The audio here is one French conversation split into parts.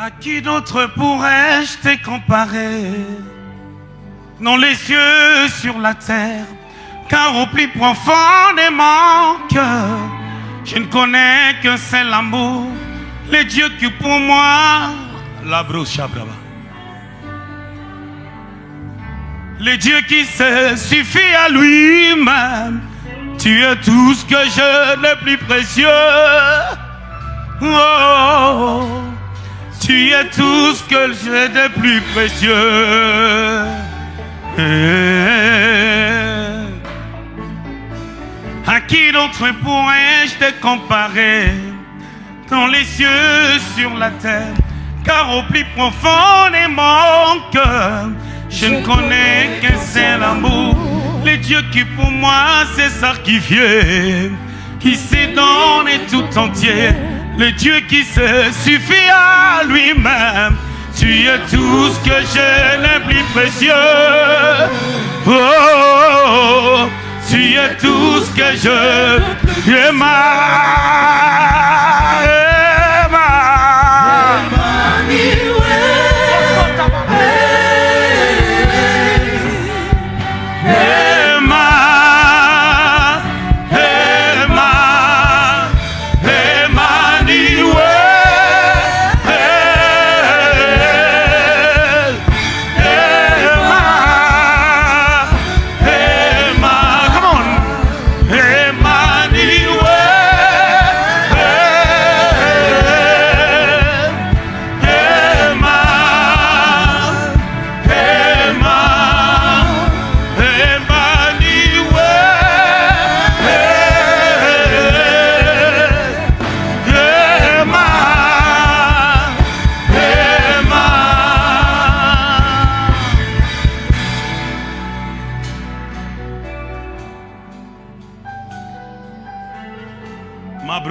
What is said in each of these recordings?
À qui d'autre pourrais-je te comparer? Dans les cieux, sur la terre, car au plus profond de mon cœur, je ne connais qu'un seul amour, le Dieu qui pour moi, la broche brava. Le Dieu qui se suffit à lui-même, tu es tout ce que je n'ai plus précieux. Oh, tu es tout ce que j'ai de plus précieux. À qui d'autre pourrais-je te comparer? Dans les cieux, sur la terre, car au plus profond de mon cœur, je ne connais qu'un seul amour, le Dieu qui pour moi s'est sacrifié, qui s'est donné tout entier, le Dieu qui se suffit à lui-même. Tu es tout ce que je n'ai plus précieux. Oh, oh, oh, tu es tout ce que je aime.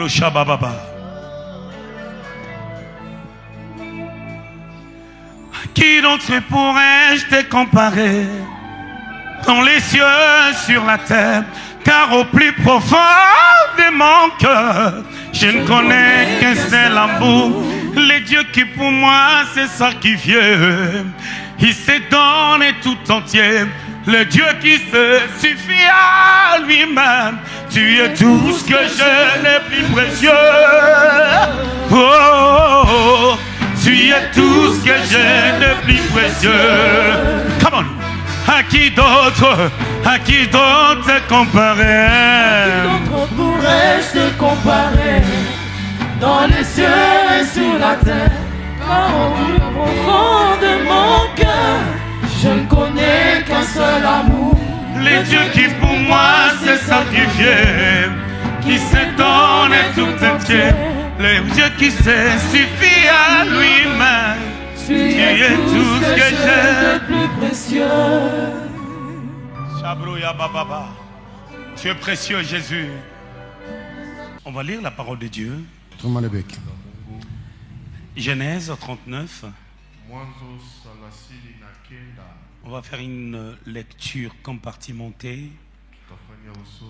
Shabababa. À qui d'autre pourrais-je te comparer? Dans les cieux, sur la terre, car au plus profond de mon cœur, je ne connais qu'un seul amour, le Dieu qui pour moi s'est sacrifié, il s'est donné tout entier, le Dieu qui se suffit à lui-même. Tu es tout ce que je n'ai plus précieux. Oh, oh, oh, tu es tout ce que je n'ai plus précieux. Come on. À qui d'autre te comparer? À qui d'autre pourrais-je te comparer? Dans les cieux et sur la terre, car au plus profond de mon cœur, je ne connais qu'un seul amour, le Dieu qui pour moi s'est sacrifié, qui s'est donné tout entier, le Dieu qui se suffit à lui-même. Tu es tout ce que j'ai de plus précieux. Shabrouya Bababa. Tu es précieux, Jésus. On va lire la parole de Dieu. Genèse 39. On va faire une lecture compartimentée.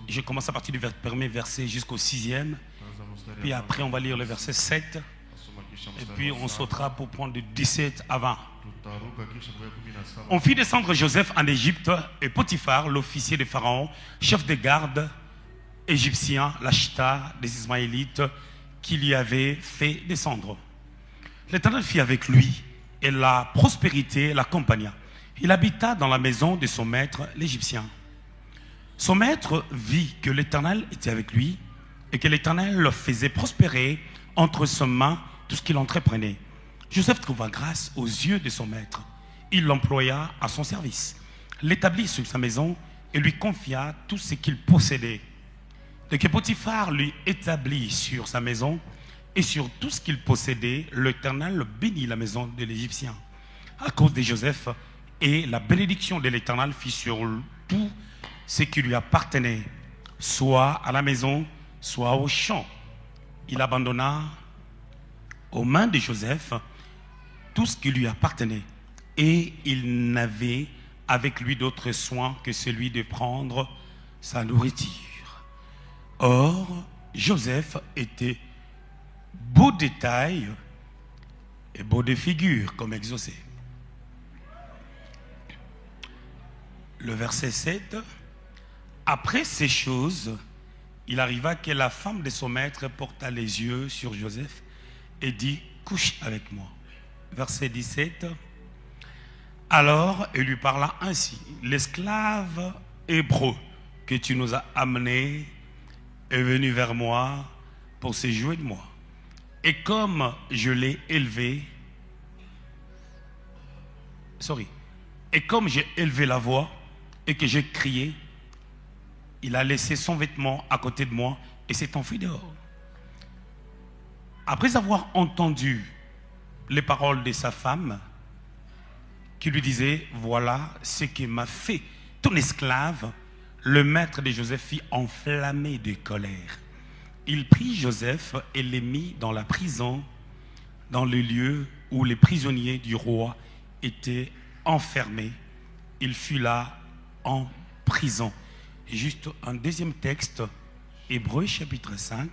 Je commence à partir du premier verset jusqu'au 6e. Puis après, on va lire le verset 7. Et puis, on sautera pour prendre du 17 à 20. On fit descendre Joseph en Égypte et Potiphar, l'officier de Pharaon, chef de garde égyptien, l'Achita des Ismaélites, qui lui avait fait descendre. L'Éternel fit avec lui et la prospérité l'accompagna. Il habita dans la maison de son maître, l'Égyptien. Son maître vit que l'Éternel était avec lui et que l'Éternel le faisait prospérer entre ses mains tout ce qu'il entreprenait. Joseph trouva grâce aux yeux de son maître. Il l'employa à son service, l'établit sur sa maison et lui confia tout ce qu'il possédait. Dès que Potiphar lui établit sur sa maison et sur tout ce qu'il possédait, l'Éternel bénit la maison de l'Égyptien à cause de Joseph. Et la bénédiction de l'Éternel fut sur tout ce qui lui appartenait, soit à la maison, soit au champ. Il abandonna aux mains de Joseph tout ce qui lui appartenait. Et il n'avait avec lui d'autre soin que celui de prendre sa nourriture. Or, Joseph était beau de taille Et beau de figure comme exaucé. Le verset 7. Après ces choses, il arriva que la femme de son maître porta les yeux sur Joseph et dit, couche avec moi. Verset 17. Alors, il lui parla ainsi, l'esclave hébreu que tu nous as amené est venu vers moi pour se jouer de moi. Et comme je l'ai élevé, et comme j'ai élevé la voix et que j'ai crié, il a laissé son vêtement à côté de moi et s'est enfui dehors. Après avoir entendu les paroles de sa femme, qui lui disait, voilà ce qui m'a fait ton esclave, le maître de Joseph fut enflammé de colère. Il prit Joseph et les mit dans la prison, dans le lieu où les prisonniers du roi étaient enfermés. Il fut là en prison. Et juste un deuxième texte, Hébreux chapitre 5.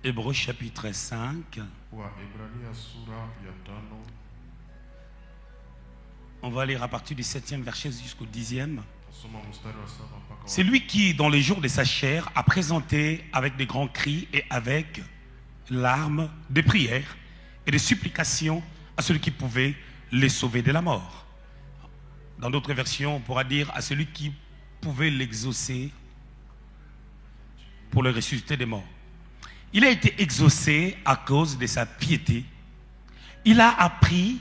Hébreux chapitre 5. On va lire à partir du 7e verset jusqu'au 10e. C'est lui qui, dans les jours de sa chair, a présenté avec des grands cris et avec larmes des prières et des supplications à celui qui pouvait les sauver de la mort. Dans d'autres versions, on pourra dire à celui qui pouvait l'exaucer pour le ressusciter des morts. Il a été exaucé à cause de sa piété. Il a appris,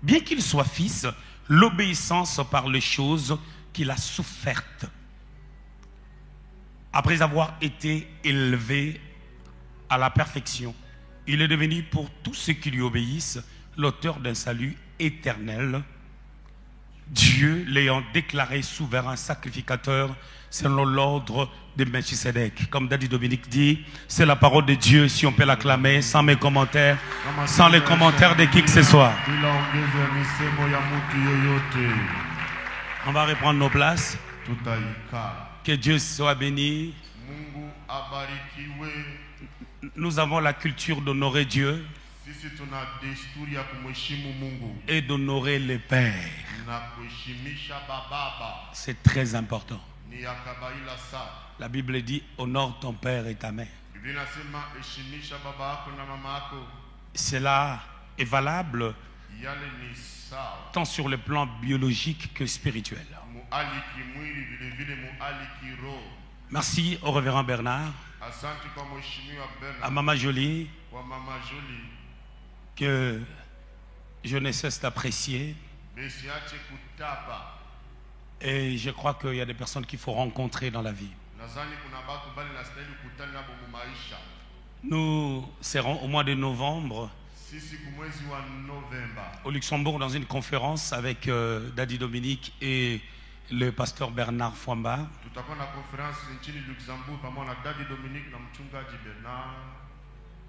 bien qu'il soit fils, l'obéissance par les choses qu'il a souffertes. Après avoir été élevé à la perfection, il est devenu pour tous ceux qui lui obéissent l'auteur d'un salut éternel. Dieu l'ayant déclaré souverain sacrificateur selon l'ordre de Melchisedec. Comme Daddy Dominique dit, c'est la parole de Dieu, si on peut l'acclamer, sans mes commentaires, sans les commentaires de qui que ce soit. On va reprendre nos places. Que Dieu soit béni. Nous avons la culture d'honorer Dieu et d'honorer les pères. C'est très important. La Bible dit honore ton père et ta mère. Cela est valable tant sur le plan biologique que spirituel. Merci au révérend Bernard, à Maman Jolie, que je ne cesse d'apprécier. Et je crois qu'il y a des personnes qu'il faut rencontrer dans la vie. Nous serons au mois de novembre au Luxembourg dans une conférence avec Daddy Dominique et le pasteur Bernard Fouamba.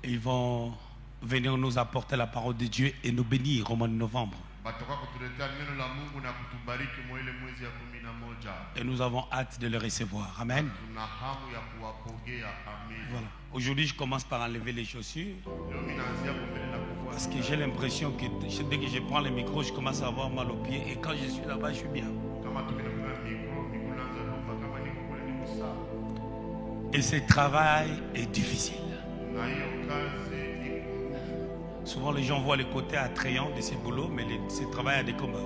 Ils vont venir nous apporter la parole de Dieu et nous bénir au mois de novembre. Et nous avons hâte de le recevoir. Amen. Voilà. Aujourd'hui, je commence par enlever les chaussures. Parce que j'ai l'impression que dès que je prends le micro, je commence à avoir mal aux pieds. Et quand je suis là-bas, je suis bien. Et ce travail est difficile. Souvent les gens voient les côtés attrayants de ce boulot, mais ce travail a des combats.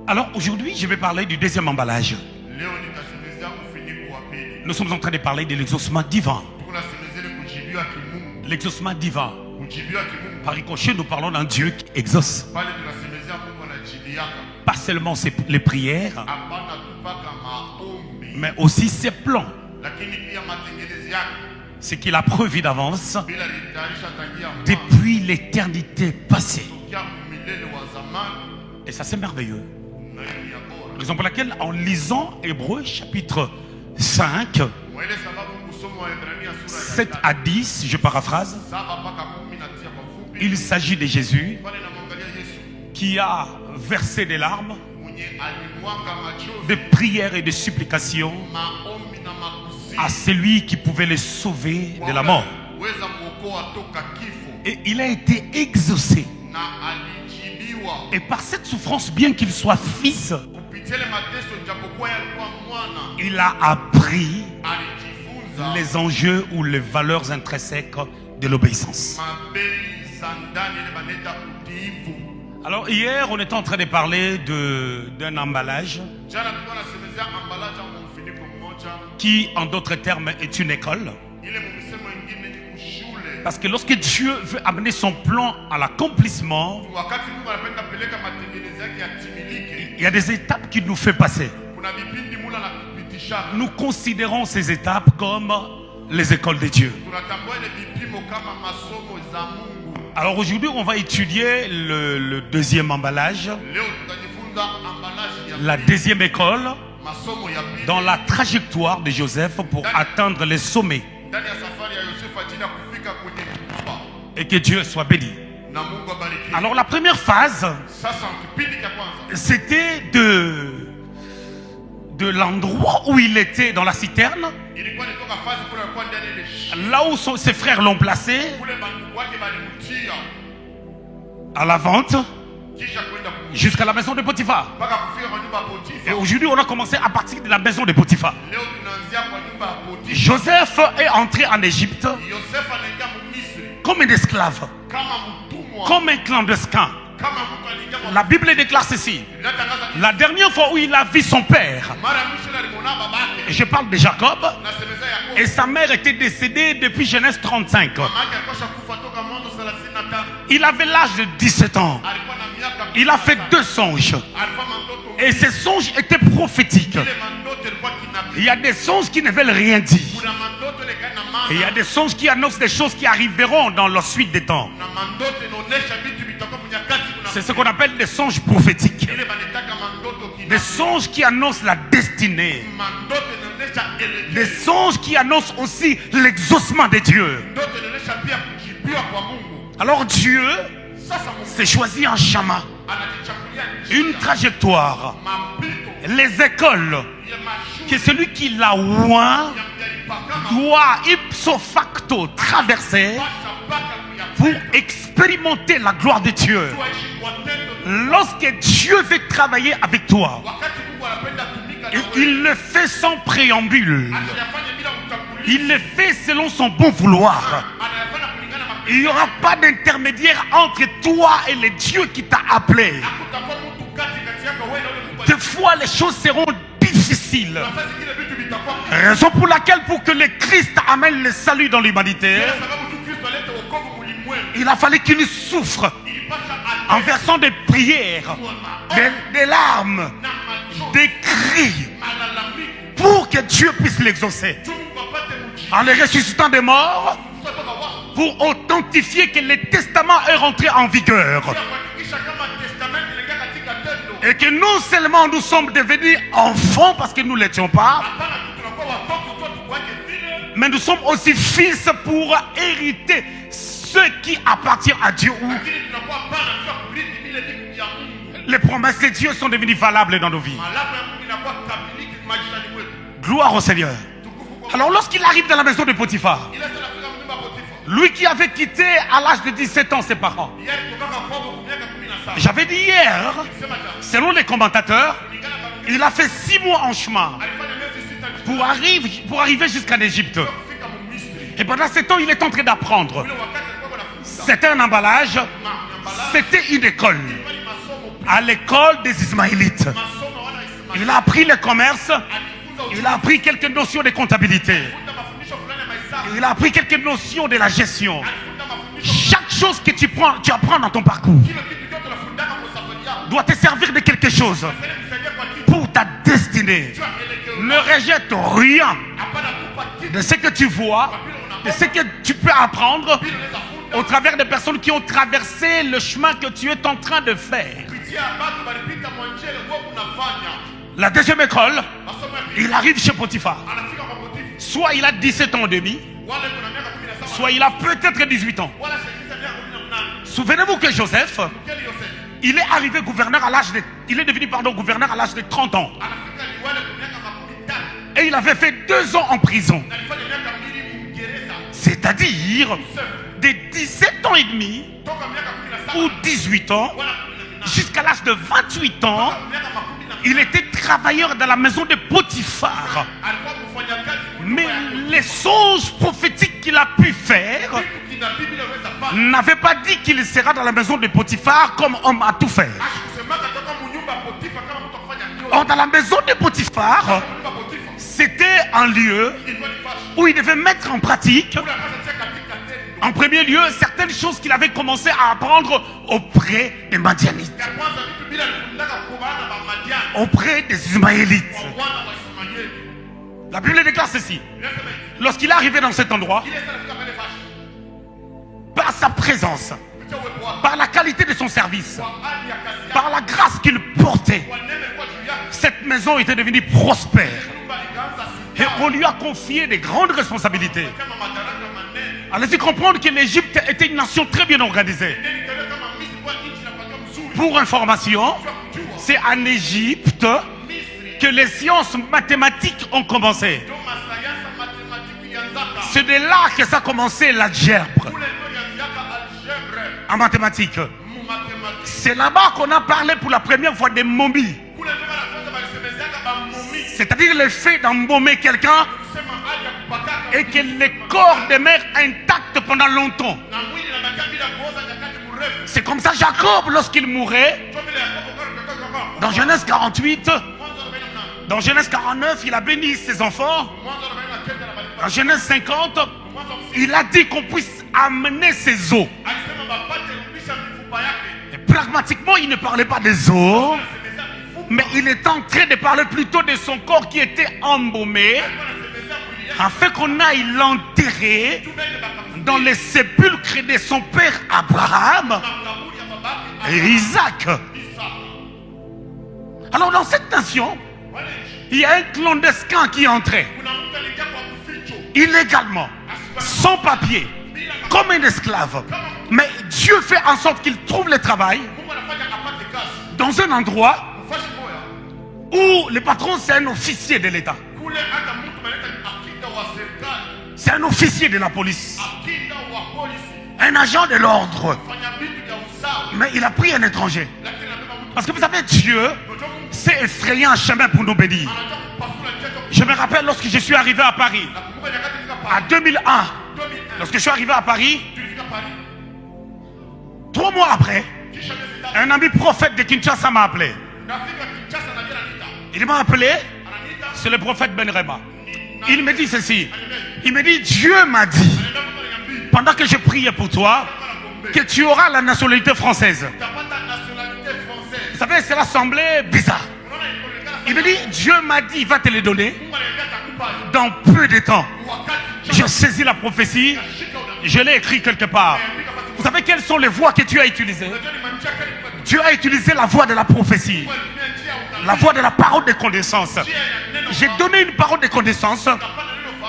Alors aujourd'hui, je vais parler du deuxième emballage. Nous sommes en train de parler de l'exaucement divin. L'exaucement divin. Par ricochet, nous parlons d'un Dieu qui exauce. Pas seulement les prières, mais aussi ses plans. Ce qu'il a prévu d'avance depuis l'éternité passée. Et ça, c'est merveilleux. Raison pour laquelle, en lisant Hébreux chapitre 5, 7 à 10, je paraphrase, il s'agit de Jésus qui a versé des larmes, des prières et des supplications à celui qui pouvait les sauver de la mort. Et il a été exaucé. Et par cette souffrance, bien qu'il soit fils, il a appris les enjeux ou les valeurs intrinsèques de l'obéissance. Alors hier, on était en train de parler d'un emballage qui, en d'autres termes, est une école. Parce que lorsque Dieu veut amener son plan à l'accomplissement, il y a des étapes qu'il nous fait passer. Nous considérons ces étapes comme les écoles de Dieu. Alors aujourd'hui, on va étudier le deuxième emballage, la deuxième école, dans la trajectoire de Joseph pour atteindre les sommets. Et que Dieu soit béni. Alors la première phase, c'était de l'endroit où il était dans la citerne, là où ses frères l'ont placé, à la vente, jusqu'à la maison de Potiphar. Et aujourd'hui, on a commencé à partir de la maison de Potiphar. Joseph est entré en Égypte comme un esclave, comme un clandestin. La Bible déclare ceci: la dernière fois où il a vu son père, et je parle de Jacob, et sa mère était décédée depuis Genèse 35. Il avait l'âge de 17 ans. Il a fait 2 songes. Et ces songes étaient prophétiques. Il y a des songes qui ne veulent rien dire. Et il y a des songes qui annoncent des choses qui arriveront dans la suite des temps. C'est ce qu'on appelle des songes prophétiques. Des songes qui annoncent la destinée. Des songes qui annoncent aussi l'exaucement de Dieu. Alors Dieu s'est choisi un chemin, une trajectoire, les écoles, que celui qui l'a oint doit ipso facto traverser pour expérimenter la gloire de Dieu. Lorsque Dieu veut travailler avec toi, il le fait sans préambule. Il le fait selon son bon vouloir. Il n'y aura pas d'intermédiaire entre toi et le Dieu qui t'a appelé. Des fois, les choses seront difficiles. Raison pour laquelle, pour que le Christ amène le salut dans l'humanité, il a fallu qu'il souffre en versant des prières, des larmes, des cris, pour que Dieu puisse l'exaucer. En les ressuscitant des morts, pour authentifier que le testament est rentré en vigueur. Et que non seulement nous sommes devenus enfants parce que nous ne l'étions pas, mais nous sommes aussi fils pour hériter ce qui appartient à Dieu. Les promesses de Dieu sont devenues valables dans nos vies. Gloire au Seigneur. Alors lorsqu'il arrive dans la maison de Potiphar, lui qui avait quitté à l'âge de 17 ans ses parents, j'avais dit hier, selon les commentateurs, il a fait 6 mois en chemin pour arriver jusqu'en Égypte. Et pendant ce temps, il est en train d'apprendre. C'était un emballage, c'était une école. À l'école des Ismaélites. Il a appris le commerce, il a appris quelques notions de comptabilité. Il a appris quelques notions de la gestion. Chaque chose que tu apprends dans ton parcours doit te servir de quelque chose pour ta destinée. Ne rejette rien de ce que tu vois, de ce que tu peux apprendre au travers des personnes qui ont traversé le chemin que tu es en train de faire. La deuxième école, il arrive chez Potiphar. Soit il a 17 ans et demi, soit il a peut-être 18 ans. Souvenez-vous que Joseph, il est arrivé gouverneur à l'âge de, il est devenu gouverneur à l'âge de 30 ans. Et il avait fait 2 ans en prison. C'est-à-dire de 17 ans et demi ou 18 ans jusqu'à l'âge de 28 ans, il était travailleur dans la maison de Potiphar. Mais les songes prophétiques qu'il a pu faire n'avaient pas dit qu'il sera dans la maison de Potiphar comme homme à tout faire. Or, dans la maison de Potiphar, c'était un lieu où il devait mettre en pratique, en premier lieu, certaines choses qu'il avait commencé à apprendre auprès des Madianites, auprès des Ismaélites. La Bible déclare ceci. Lorsqu'il est arrivé dans cet endroit, par sa présence, par la qualité de son service, par la grâce qu'il portait, cette maison était devenue prospère. Et on lui a confié des grandes responsabilités. Allez-y comprendre que l'Égypte était une nation très bien organisée. Pour information, c'est en Égypte que les sciences mathématiques ont commencé. C'est de là que ça a commencé l'algèbre en mathématiques. C'est là-bas qu'on a parlé pour la première fois des momies. C'est-à-dire le fait d'embaumer quelqu'un et que le corps demeure intact pendant longtemps. C'est comme ça Jacob, lorsqu'il mourait, dans Genèse 48, dans Genèse 49, il a béni ses enfants. Dans Genèse 50, il a dit qu'on puisse amener ses os. Et pragmatiquement, il ne parlait pas des os, mais il est en train de parler plutôt de son corps qui était embaumé, afin qu'on aille l'enterrer dans les sépulcres de son père Abraham et Isaac. Alors dans cette nation, il y a un clandestin qui est entré illégalement, sans papier, comme un esclave. Mais Dieu fait en sorte qu'il trouve le travail dans un endroit où le patron c'est un officier de l'État. C'est un officier de la police, un agent de l'ordre. Mais il a pris un étranger. Parce que vous savez, Dieu s'est effrayé un chemin pour nous bénir. Je me rappelle lorsque je suis arrivé à Paris, en 2001, lorsque je suis arrivé à Paris, 3 mois après, un ami prophète de Kinshasa m'a appelé. Il m'a appelé, c'est le prophète Ben Rema. Il me dit ceci. Il me dit, Dieu m'a dit, pendant que je priais pour toi, que tu auras la nationalité française. Vous savez, cela semblait bizarre. Il me dit, Dieu m'a dit, il va te les donner dans peu de temps. J'ai saisi la prophétie, je l'ai écrit quelque part. Vous savez quelles sont les voies que Dieu a utilisées? Dieu a utilisé la voie de la prophétie, la voie de la parole de connaissance. J'ai donné une parole de connaissance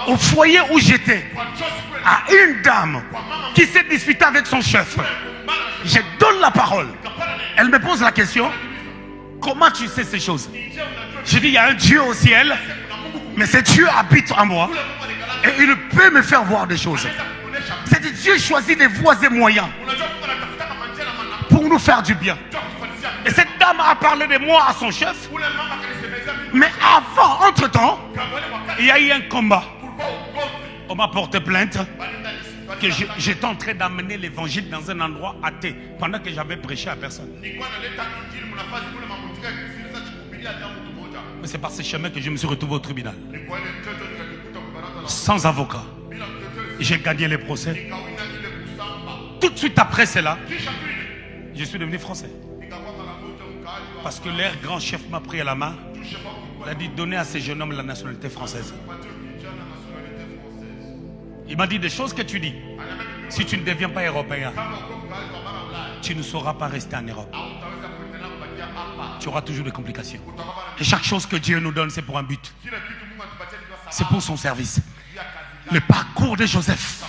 au foyer où j'étais à une dame qui s'est disputée avec son chef. Je donne la parole. Elle me pose la question, comment tu sais ces choses? Je dis, il y a un Dieu au ciel, mais ce Dieu habite en moi et il peut me faire voir des choses. C'est que Dieu choisit des voies et moyens pour nous faire du bien. Et cette dame a parlé de moi à son chef. Mais avant, entre-temps, il y a eu un combat. On m'a porté plainte que j'étais en train d'amener l'évangile dans un endroit athée pendant que j'avais prêché à personne. Mais c'est par ce chemin que je me suis retrouvé au tribunal. Sans avocat. J'ai gagné les procès. Tout de suite après cela, je suis devenu français. Parce que leur grand chef m'a pris à la main. Il a dit, donnez à ces jeunes hommes la nationalité française. Il m'a dit des choses que tu dis. Si tu ne deviens pas européen, tu ne sauras pas rester en Europe. Tu auras toujours des complications. Et chaque chose que Dieu nous donne, c'est pour un but. C'est pour son service. Le parcours de Joseph,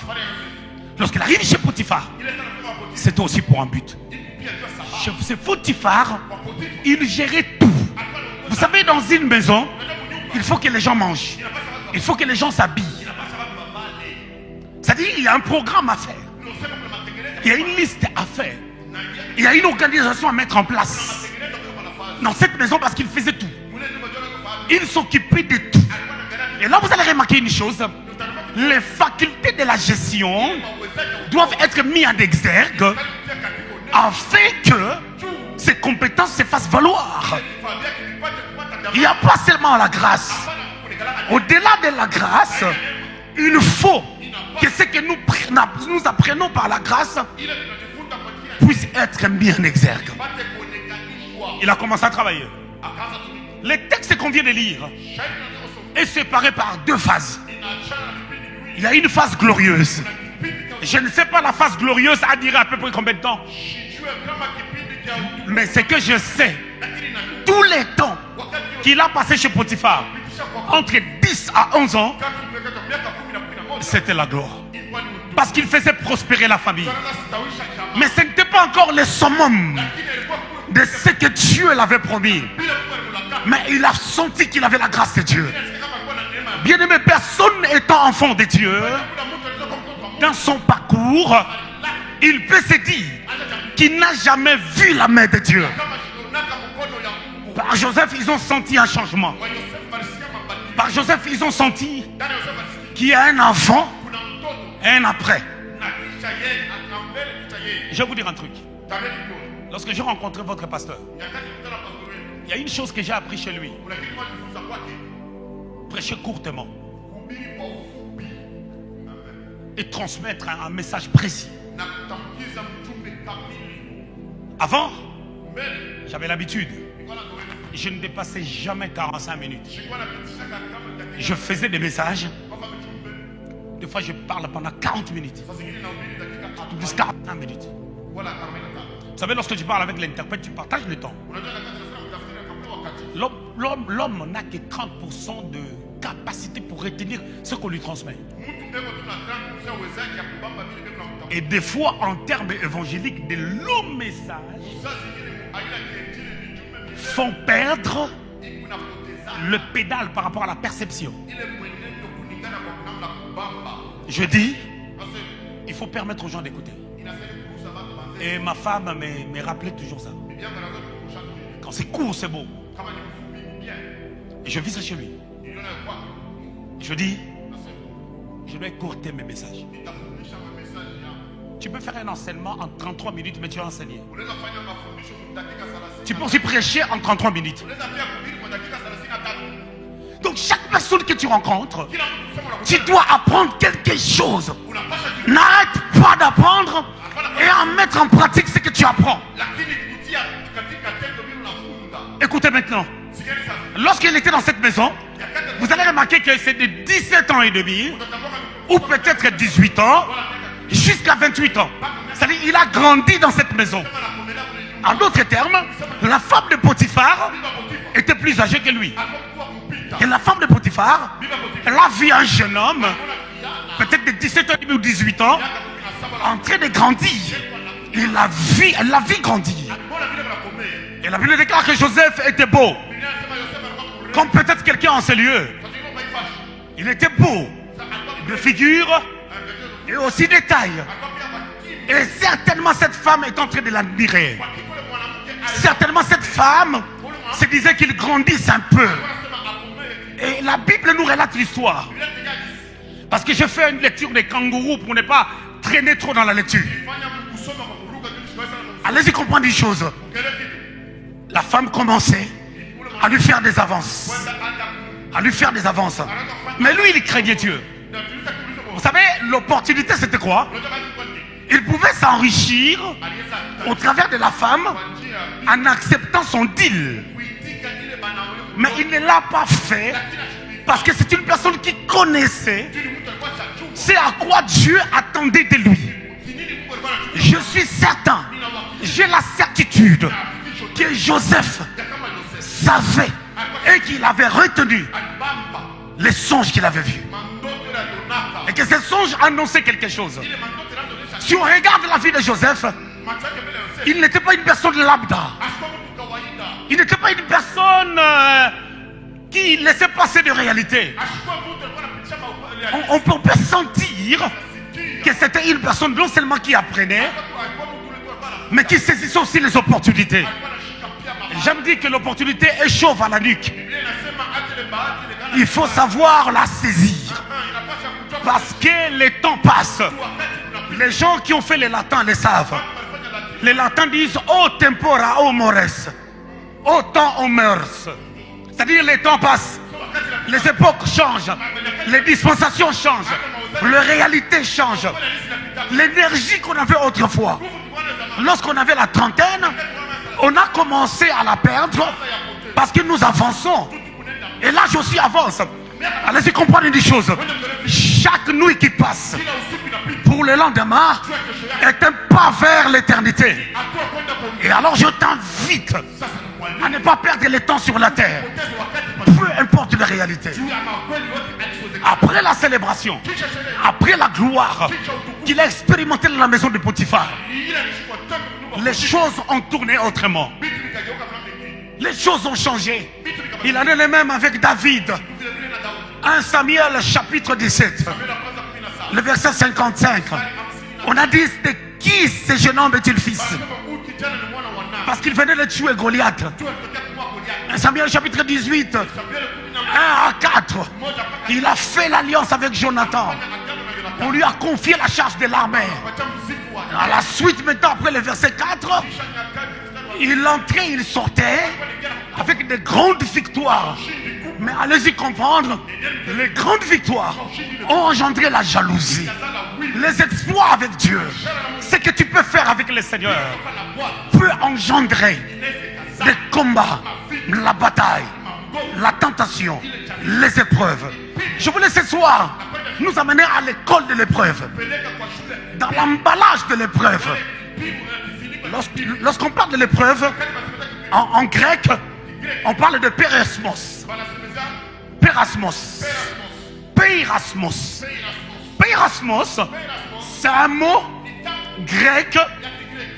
lorsqu'il arrive chez Potiphar, c'est aussi pour un but. Chez Potiphar, il gérait tout. Vous savez, dans une maison, Il faut que les gens mangent. Il faut que les gens s'habillent. C'est-à-dire, il y a un programme à faire. Il y a une liste à faire. Il y a une organisation à mettre en place dans cette maison parce qu'il faisait tout. Il s'occupait de tout. Et là, vous allez remarquer une chose. Les facultés de la gestion doivent être mises en exergue afin que ces compétences se fassent valoir. Il n'y a pas seulement la grâce. Au-delà de la grâce, il faut que ce que nous apprenons par la grâce puisse être mis en exergue. Il a commencé à travailler. Les textes qu'on vient de lire est séparé par deux phases. Il y a une phase glorieuse. Je ne sais pas la phase glorieuse a duré à peu près combien de temps. Mais c'est que je sais, tous les temps qu'il a passé chez Potiphar, entre 10 à 11 ans, c'était la gloire. Parce qu'il faisait prospérer la famille. Mais ce n'était pas encore le summum de ce que Dieu l'avait promis. Mais il a senti qu'il avait la grâce de Dieu. Bien-aimé, personne étant enfant de Dieu, dans son parcours, il peut se dire qu'il n'a jamais vu la main de Dieu. Par Joseph, ils ont senti un changement. Par Joseph, ils ont senti qu'il y a un enfant et un après. Je vais vous dire un truc. Lorsque j'ai rencontré votre pasteur, il y a une chose que j'ai appris chez lui. Prêcher courtement et transmettre un message précis. Avant, j'avais l'habitude. Je ne dépassais jamais 45 minutes. Je faisais des messages. Des fois, je parle pendant 40 minutes. Jusqu'à 45 minutes. Vous savez, lorsque tu parles avec l'interprète, tu partages le temps. L'homme n'a que 30% de capacité pour retenir ce qu'on lui transmet. Et des fois, en termes évangéliques, de longs messages font perdre le pédale par rapport à la perception. Je dis, il faut permettre aux gens d'écouter. Et ma femme me rappelait toujours ça. Quand c'est court, c'est beau. Et je vis ça chez lui. Je dis, je dois écourter mes messages. Tu peux faire un enseignement en 33 minutes, mais tu vas enseigner. Tu peux aussi prêcher en 33 minutes. Donc chaque personne que tu rencontres, tu dois apprendre quelque chose. N'arrête pas d'apprendre et à mettre en pratique ce que tu apprends. Écoutez maintenant. Lorsqu'il était dans cette maison, vous allez remarquer que c'est de 17 ans et demi, ou peut-être 18 ans, jusqu'à 28 ans. C'est-à-dire qu'il a grandi dans cette maison. En d'autres termes, la femme de Potiphar était plus âgée que lui. Et la femme de Potiphar, elle a vu un jeune homme, peut-être de 17 ans ou 18 ans, en train de grandir. Elle l'a vu grandir. Et la Bible déclare que Joseph était beau. Comme peut-être quelqu'un en ces lieux. Il était beau, de figure et aussi de taille. Et certainement cette femme est en train de l'admirer. Certainement cette femme se disait qu'il grandisse un peu. Et la Bible nous relate l'histoire. Parce que j'ai fait une lecture des kangourous pour ne pas traîner trop dans la lecture. Allez-y comprendre une chose. La femme commençait à lui faire des avances. À lui faire des avances. Mais lui, il craignait Dieu. Vous savez, l'opportunité, c'était quoi? Il pouvait s'enrichir au travers de la femme en acceptant son deal. Mais il ne l'a pas fait parce que c'est une personne qui connaissait c'est à quoi Dieu attendait de lui. Je suis certain, j'ai la certitude que Joseph savait et qu'il avait retenu les songes qu'il avait vus. Et que ces songes annonçaient quelque chose. Si on regarde la vie de Joseph, il n'était pas une personne lambda. Il n'était pas une personne qui laissait passer de réalité. On peut sentir que c'était une personne non seulement qui apprenait, mais qui saisissait aussi les opportunités. J'aime dire que l'opportunité est chauve à la nuque. Il faut savoir la saisir. Parce que le temps passe. Les gens qui ont fait les latins le savent. Les latins disent « O tempora, o mores ». Au temps, on meurt. C'est-à-dire les temps passent. Les époques changent. Les dispensations changent. Les réalités changent. L'énergie qu'on avait autrefois, lorsqu'on avait la trentaine, on a commencé à la perdre parce que nous avançons. Et là, je aussi avance. Allez-y comprendre une chose. Chaque nuit qui passe pour le lendemain est un pas vers l'éternité. Et alors je t'invite à ne pas perdre le temps sur la terre. Peu importe la réalité. Après la célébration, après la gloire qu'il a expérimentée dans la maison de Potiphar, les choses ont tourné autrement. Les choses ont changé. Il en est le même avec David. 1 Samuel chapitre 17, le verset 55. On a dit, de qui ce jeune homme est-il fils? Parce qu'il venait de tuer Goliath. 1 Samuel chapitre 18, 1 à 4. Il a fait l'alliance avec Jonathan. On lui a confié la charge de l'armée. À la suite, maintenant, après le verset 4, il entrait, il sortait avec de grandes victoires. Mais allez-y comprendre, les grandes victoires ont engendré la jalousie. Les exploits avec Dieu, ce que tu peux faire avec le Seigneur, peut engendrer des combats, la bataille, la tentation, les épreuves. Je voulais ce soir nous amener à l'école de l'épreuve, dans l'emballage de l'épreuve. Lorsqu'on parle de l'épreuve, en grec, on parle de pérasmos. Pérasmos. Pérasmos. Pérasmos, c'est un mot grec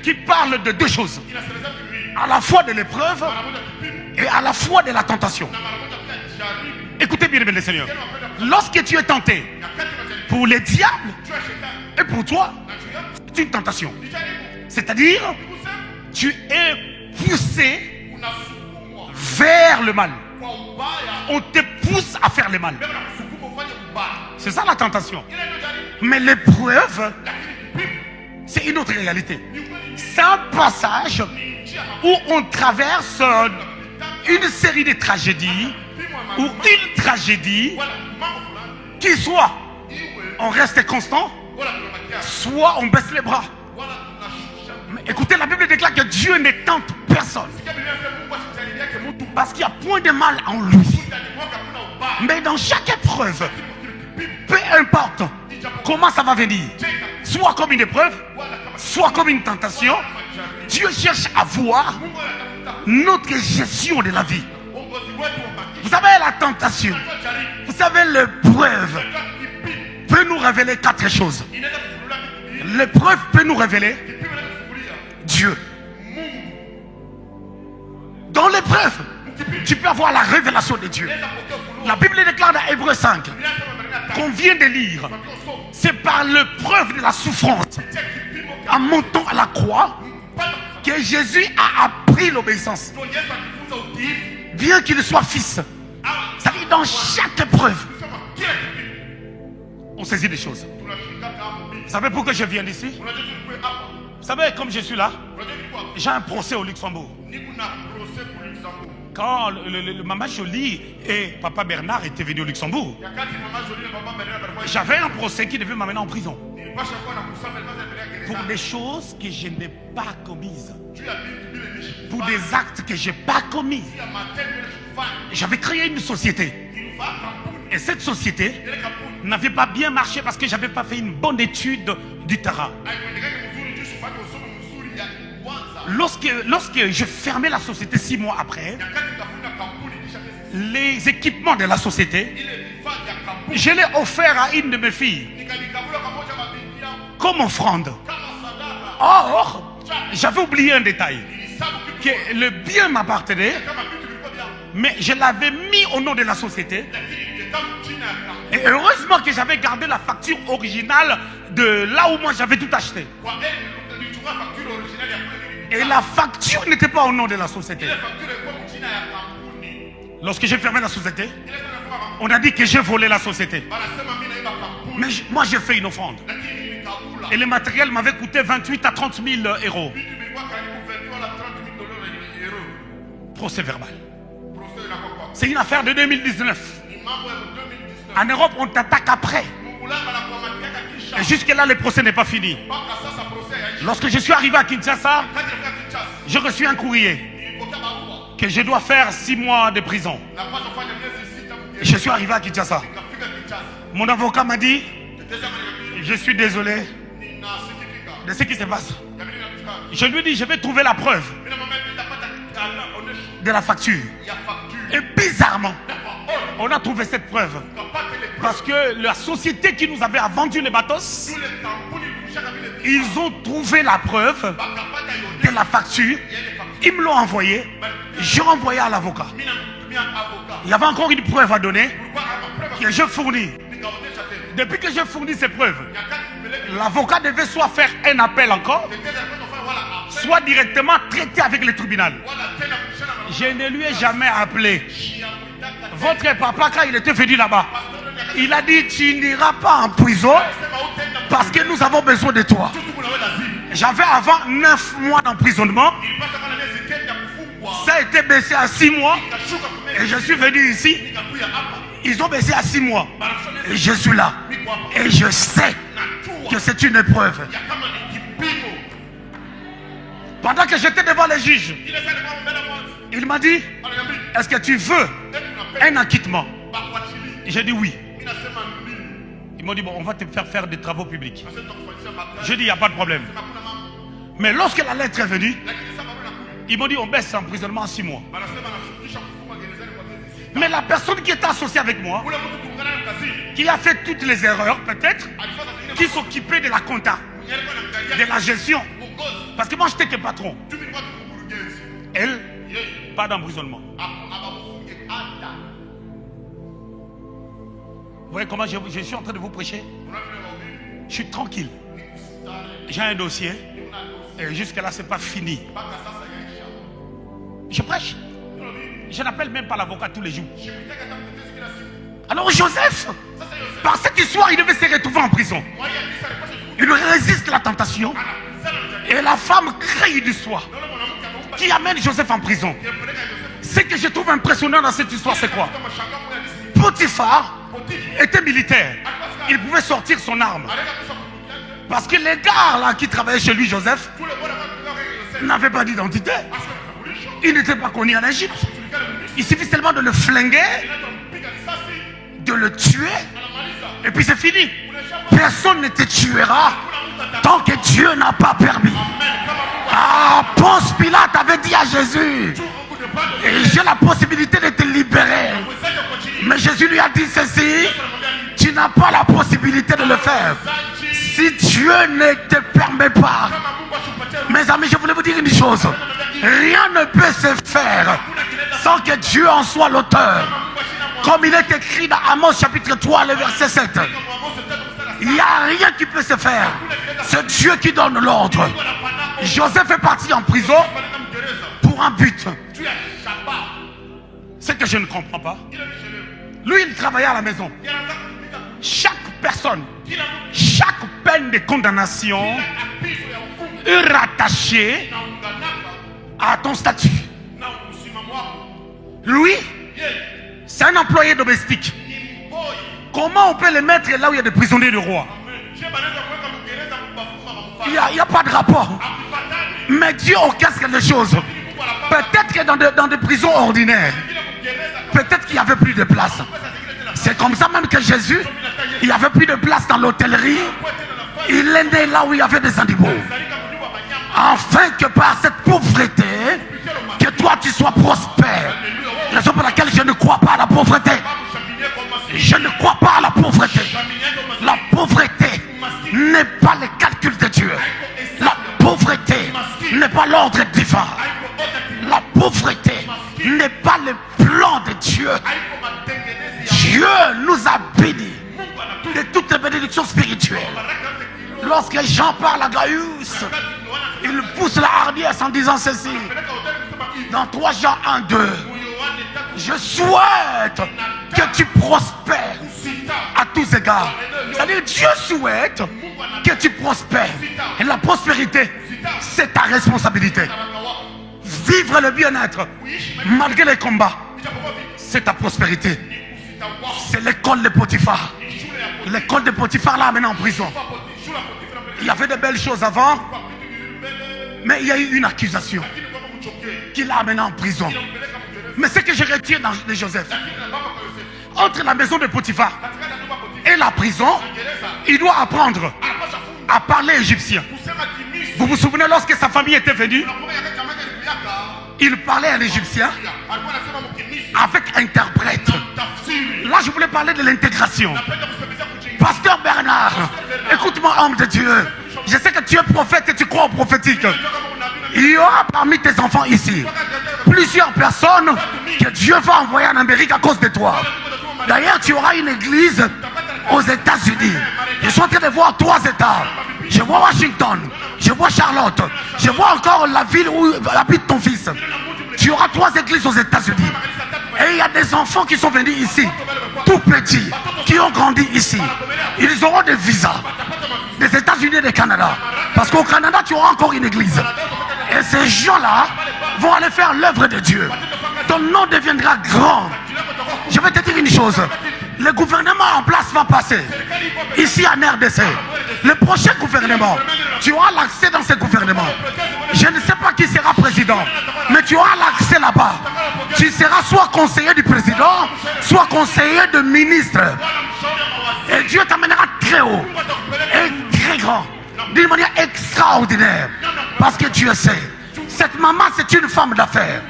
qui parle de deux choses. À la fois de l'épreuve et à la fois de la tentation. Écoutez bien, bien, Seigneur. Lorsque tu es tenté, pour les diables et pour toi, c'est une tentation. C'est-à-dire, tu es poussé vers le mal. On te pousse à faire le mal. C'est ça la tentation. Mais l'épreuve, c'est une autre réalité. C'est un passage où on traverse une série de tragédies, ou une tragédie qui soit on reste constant, soit on baisse les bras. Mais écoutez, la Bible déclare que Dieu ne tente personne parce qu'il n'y a point de mal en lui. Mais dans chaque épreuve, peu importe comment ça va venir, soit comme une épreuve, soit comme une tentation, Dieu cherche à voir notre gestion de la vie. Vous savez, la tentation, vous savez, l'épreuve peut nous révéler quatre choses. L'épreuve peut nous révéler Dieu. Dans l'épreuve, tu peux avoir la révélation de Dieu. La Bible déclare dans Hébreux 5 qu'on vient de lire. C'est par l'épreuve de la souffrance, en montant à la croix, que Jésus a appris l'obéissance. Bien qu'il soit fils. Ça dit, dans chaque épreuve, on saisit des choses. Vous savez pourquoi je viens d'ici? Vous savez, comme je suis là, j'ai un procès au Luxembourg. Quand le Maman Jolie et Papa Bernard étaient venus au Luxembourg, j'avais un procès qui devait m'amener en prison pour des choses que je n'ai pas commises, pour des actes que je n'ai pas commis. J'avais créé une société et cette société n'avait pas bien marché parce que je n'avais pas fait une bonne étude du terrain. Lorsque je fermais la société 6 mois après, les équipements de la société, je l'ai offert à une de mes filles comme offrande. Or, j'avais oublié un détail, que le bien m'appartenait Mais je l'avais mis au nom de la société. Et heureusement que j'avais gardé la facture originale de là où moi j'avais tout acheté. Et la facture n'était pas au nom de la société. Lorsque j'ai fermé la société, on a dit que j'ai volé la société. Mais moi j'ai fait une offrande. Et le matériel m'avait coûté 28 à 30 000 euros. Procès verbal. C'est une affaire de 2019. En Europe, on t'attaque après. Et jusque-là, le procès n'est pas fini. Lorsque je suis arrivé à Kinshasa, j'ai reçu un courrier que je dois faire 6 mois de prison. Je suis arrivé à Kinshasa. Mon avocat m'a dit, je suis désolé de ce qui se passe. Je lui ai dit, je vais trouver la preuve de la facture. Et bizarrement, on a trouvé cette preuve. Parce que la société qui nous avait vendu les bateaux, ils ont trouvé la preuve de la facture. Ils me l'ont envoyé. J'ai renvoyé à l'avocat. Il y avait encore une preuve à donner que je fournis. Depuis que j'ai fourni ces preuves, l'avocat devait soit faire un appel encore, soit directement traiter avec le tribunal. Je ne lui ai jamais appelé. Votre papa, quand il était venu là-bas, il a dit, tu n'iras pas en prison parce que nous avons besoin de toi. J'avais avant 9 mois d'emprisonnement. Ça a été baissé à 6 mois. Et je suis venu ici. Ils ont baissé à 6 mois. Et je suis là. Et je sais que c'est une épreuve. Pendant que j'étais devant les juges, il m'a dit, est-ce que tu veux un acquittement? J'ai dit oui. Ils m'ont dit, bon, on va te faire des travaux publics. J'ai dit, il n'y a pas de problème. Mais lorsque la lettre est venue, ils m'ont dit, on baisse l'emprisonnement à 6 mois. Mais la personne qui était associée avec moi, qui a fait toutes les erreurs peut-être, qui s'occupait de la compta, de la gestion, parce que moi j'étais que patron, elle, pas d'emprisonnement. Vous voyez comment je suis en train de vous prêcher? Je suis tranquille. J'ai un dossier et jusque là c'est pas fini. Je prêche. Je n'appelle même pas l'avocat tous les jours. Alors Joseph, par cette histoire, il devait se retrouver en prison. Il résiste à la tentation. Et la femme crée du soir qui amène Joseph en prison. Ce que je trouve impressionnant dans cette histoire, c'est quoi? Potiphar était militaire. Il pouvait sortir son arme. Parce que les gars là qui travaillaient chez lui, Joseph, n'avaient pas d'identité. Il n'était pas connu en Égypte. Il suffit seulement de le flinguer, de le tuer, et puis c'est fini. Personne ne te tuera tant que Dieu n'a pas permis. Ah, Ponce Pilate avait dit à Jésus, et j'ai la possibilité de te libérer. Mais Jésus lui a dit ceci, tu n'as pas la possibilité de le faire. Si Dieu ne te permet pas. Mes amis, je voulais vous dire une chose. Rien ne peut se faire sans que Dieu en soit l'auteur. Comme il est écrit dans Amos chapitre 3, le verset 7. Il n'y a rien qui peut se faire. C'est Dieu qui donne l'ordre. Joseph est parti en prison pour un but. C'est que je ne comprends pas. Lui, il travaillait à la maison. Chaque personne, chaque peine de condamnation est rattachée à ton statut. Lui, c'est un employé domestique. Comment on peut le mettre là où il y a des prisonniers de roi? Il n'y a pas de rapport. Mais Dieu orchestre les choses. Peut-être que dans des prisons ordinaires, peut-être qu'il n'y avait plus de place. C'est comme ça même que Jésus, il n'y avait plus de place dans l'hôtellerie. Il est né là où il y avait des animaux. Afin que par cette pauvreté, que toi tu sois prospère. Raison pour laquelle je ne crois pas à la pauvreté. Je ne crois pas à la pauvreté. La pauvreté n'est pas le calcul de Dieu. La pauvreté n'est pas l'ordre divin. La pauvreté n'est pas le plan dimension spirituelle. Lorsque Jean parle à Gaius, il pousse la hardiesse en disant ceci. Dans 3 Jean 1, 2, je souhaite que tu prospères à tous égards. C'est-à-dire Dieu souhaite que tu prospères. Et la prospérité, c'est ta responsabilité. Vivre le bien-être malgré les combats, c'est ta prospérité. C'est l'école de Potiphar. L'école de Potiphar l'a amené en prison. Il y avait de belles choses avant, mais il y a eu une accusation qui l'a amené en prison. Mais ce que je retire de Joseph, entre la maison de Potiphar et la prison, il doit apprendre à parler égyptien. Vous vous souvenez lorsque sa famille était venue, il parlait en égyptien avec interprète. Là, je voulais parler de l'intégration. Pasteur Bernard, écoute-moi, homme de Dieu. Je sais que tu es prophète et tu crois au prophétique. Il y aura parmi tes enfants ici plusieurs personnes que Dieu va envoyer en Amérique à cause de toi. D'ailleurs, tu auras une église aux États-Unis. Je suis en train de voir 3 États. Je vois Washington, je vois Charlotte, je vois encore la ville où habite ton fils. Tu auras 3 églises aux États-Unis. Et il y a des enfants qui sont venus ici, tout petits, qui ont grandi ici. Ils auront des visas des États-Unis et du Canada. Parce qu'au Canada, tu auras encore une église. Et ces gens-là vont aller faire l'œuvre de Dieu. Ton nom deviendra grand. Je vais te dire une chose. Le gouvernement en place va passer. Ici en RDC. Le prochain gouvernement, tu auras l'accès dans ce gouvernement. Je ne sais pas qui sera président, mais tu auras l'accès là-bas. Tu seras soit conseiller du président, soit conseiller de ministre. Et Dieu t'amènera très haut et très grand, d'une manière extraordinaire. Parce que Dieu sait, cette maman c'est une femme d'affaires.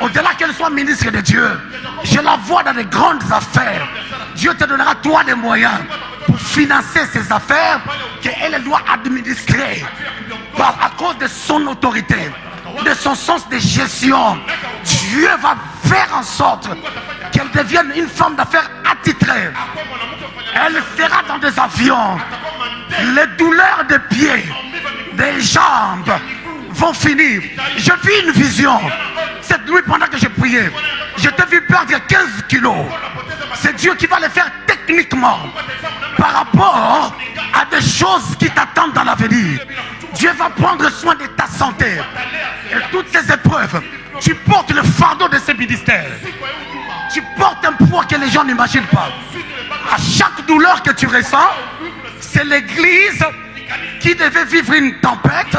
Au-delà qu'elle soit ministre de Dieu, je la vois dans de grandes affaires. Dieu te donnera toi des moyens pour financer ces affaires qu'elle doit administrer. À cause de son autorité, de son sens de gestion, Dieu va faire en sorte qu'elle devienne une femme d'affaires attitrée. Elle sera dans des avions. Les douleurs des pieds, des jambes vont finir. Je vis une vision. Cette nuit pendant que je priais, je t'ai vu perdre 15 kilos. C'est Dieu qui va le faire techniquement par rapport à des choses qui t'attendent dans l'avenir. Dieu va prendre soin de ta santé. Et toutes ces épreuves, tu portes le fardeau de ce ministère. Tu portes un poids que les gens n'imaginent pas. À chaque douleur que tu ressens, c'est l'église qui devait vivre une tempête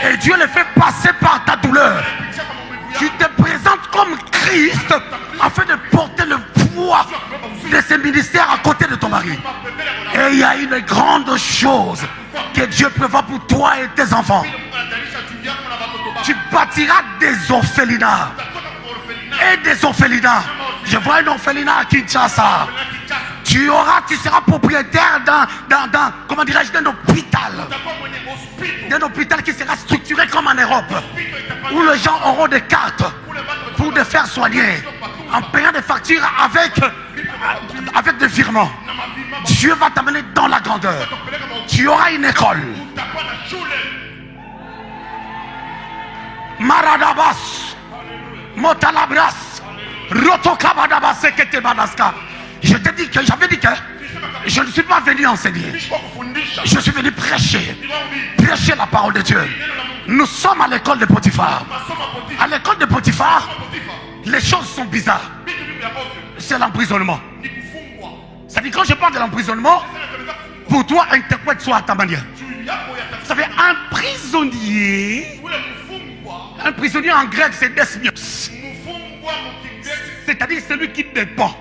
et Dieu le fait passer par ta douleur. Tu te présentes comme Christ afin de porter le poids de ce ministère à côté de ton mari. Et il y a une grande chose que Dieu prévoit pour toi et tes enfants. Tu bâtiras des orphelinats. Et des orphelinats. Je vois un orphelinat à Kinshasa. Tu seras propriétaire d'un hôpital. D'un hôpital qui sera structuré comme en Europe. Où les gens auront des cartes pour te faire soigner. En payant des factures avec des virements. Dieu va t'amener dans la grandeur. Tu auras une école. Maradabas, Motalabras, Rotokabadabas, Seketebadaska. J'avais dit que je ne suis pas venu enseigner. Je suis venu prêcher. Prêcher la parole de Dieu. Nous sommes à l'école de Potiphar. À l'école de Potiphar, les choses sont bizarres. C'est l'emprisonnement. C'est-à-dire quand je parle de l'emprisonnement, pour toi, interprète-toi à ta manière. Ça fait un prisonnier. Un prisonnier en grec, c'est desmios. C'est-à-dire celui qui dépend.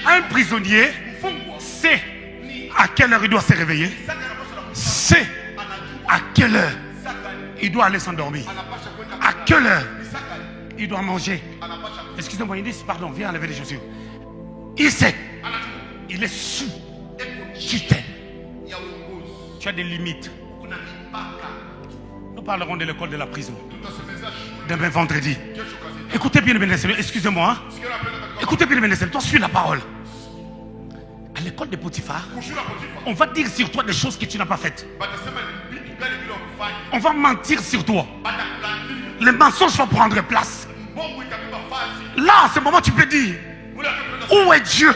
Un prisonnier sait à quelle heure il doit se réveiller. Sait à quelle heure il doit aller s'endormir. À quelle heure il doit manger. Excusez-moi, il dit pardon, viens enlever les chaussures. Il sait. Il est sous tutelle. Tu as des limites. Nous parlerons de l'école de la prison demain vendredi. Écoutez bien, excusez-moi. Écoutez bien, toi suis la parole. À l'école l'école de Potiphar, on va dire sur toi des choses que tu n'as pas faites. On va mentir sur toi. Les mensonges vont prendre place. Là, à ce moment, tu peux dire, où est Dieu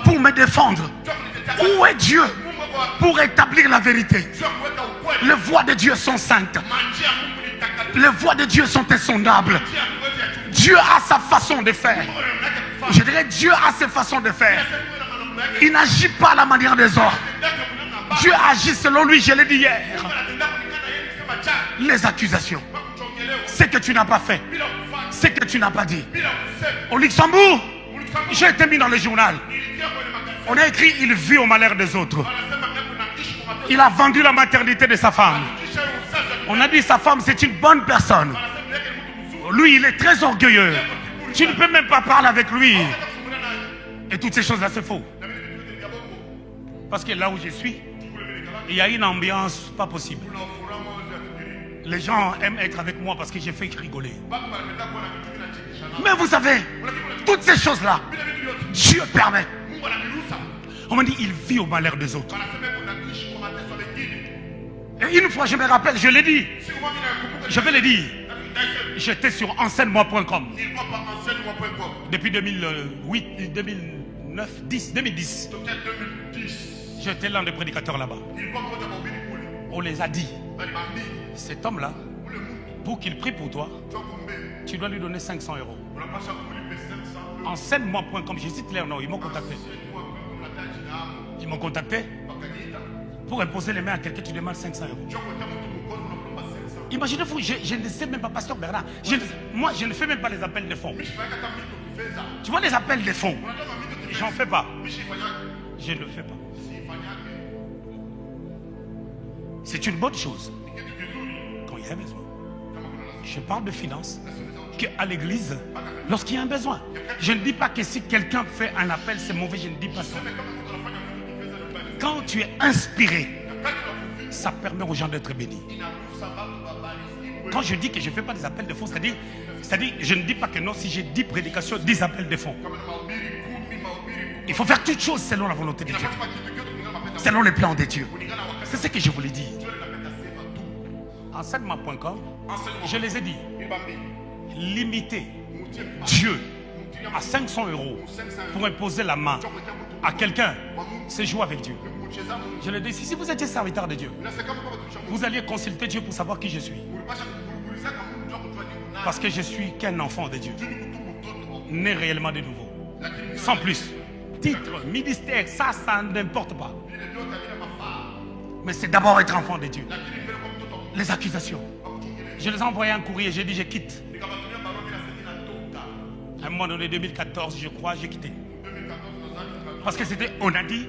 pour me défendre? Où est Dieu pour établir la vérité? Les voies de Dieu sont saintes. Les voies de Dieu sont insondables. Dieu a sa façon de faire. Je dirais, Dieu a ses façons de faire. Il n'agit pas à la manière des autres. Dieu agit selon lui, je l'ai dit hier. Les accusations, ce que tu n'as pas fait, ce que tu n'as pas dit. Au Luxembourg, j'ai été mis dans le journal. On a écrit, il vit au malheur des autres. Il a vendu la maternité de sa femme. On a dit, sa femme, c'est une bonne personne. Lui, il est très orgueilleux. Tu ne peux même pas parler avec lui. Et toutes ces choses-là, c'est faux. Parce que là où je suis, il y a une ambiance pas possible. Les gens aiment être avec moi parce que j'ai fait rigoler. Mais vous savez, toutes ces choses-là, Dieu permet. On m'a dit, il vit au malheur des autres. Et une fois, je me rappelle, je l'ai dit. Je vais le dire. J'étais sur enseigne-moi.com. Depuis 2008, 2009, 2010. J'étais l'un des prédicateurs là-bas. On les a dit, cet homme-là, pour qu'il prie pour toi, tu dois lui donner 500 euros. Enseigne-moi.com, je cite leur nom, ils m'ont contacté. Ils m'ont contacté. Pour imposer les mains à quelqu'un, tu demandes 500 euros. Imaginez-vous, je ne sais même pas, Pasteur Bernard, moi je ne fais même pas les appels de fonds. Tu vois les appels de fonds, j'en fais pas. Je ne le fais pas. C'est une bonne chose quand il y a besoin. Je parle de finances qu'à l'église, lorsqu'il y a un besoin. Je ne dis pas que si quelqu'un fait un appel, c'est mauvais, je ne dis pas ça. Quand tu es inspiré, ça permet aux gens d'être bénis. Quand je dis que je ne fais pas des appels de fonds, c'est-à-dire, je ne dis pas que non, si j'ai 10 prédications, 10 appels de fonds. Il faut faire toutes choses selon la volonté de Dieu. Selon les plans de Dieu. C'est ce que je voulais dire. Enseignement.com, je les ai dit. Limiter Dieu à 500 euros pour imposer la main à quelqu'un, c'est jouer avec Dieu. Je le dis, si vous étiez serviteur de Dieu, vous alliez consulter Dieu pour savoir qui je suis. Parce que je suis qu'un enfant de Dieu, né réellement de nouveau. Sans plus. Titre, ministère, ça n'importe pas. Mais c'est d'abord être enfant de Dieu. Les accusations. Je les ai envoyé un courrier, j'ai dit je quitte. À un moment donné, 2014, je crois, j'ai quitté. Parce que c'était on a dit.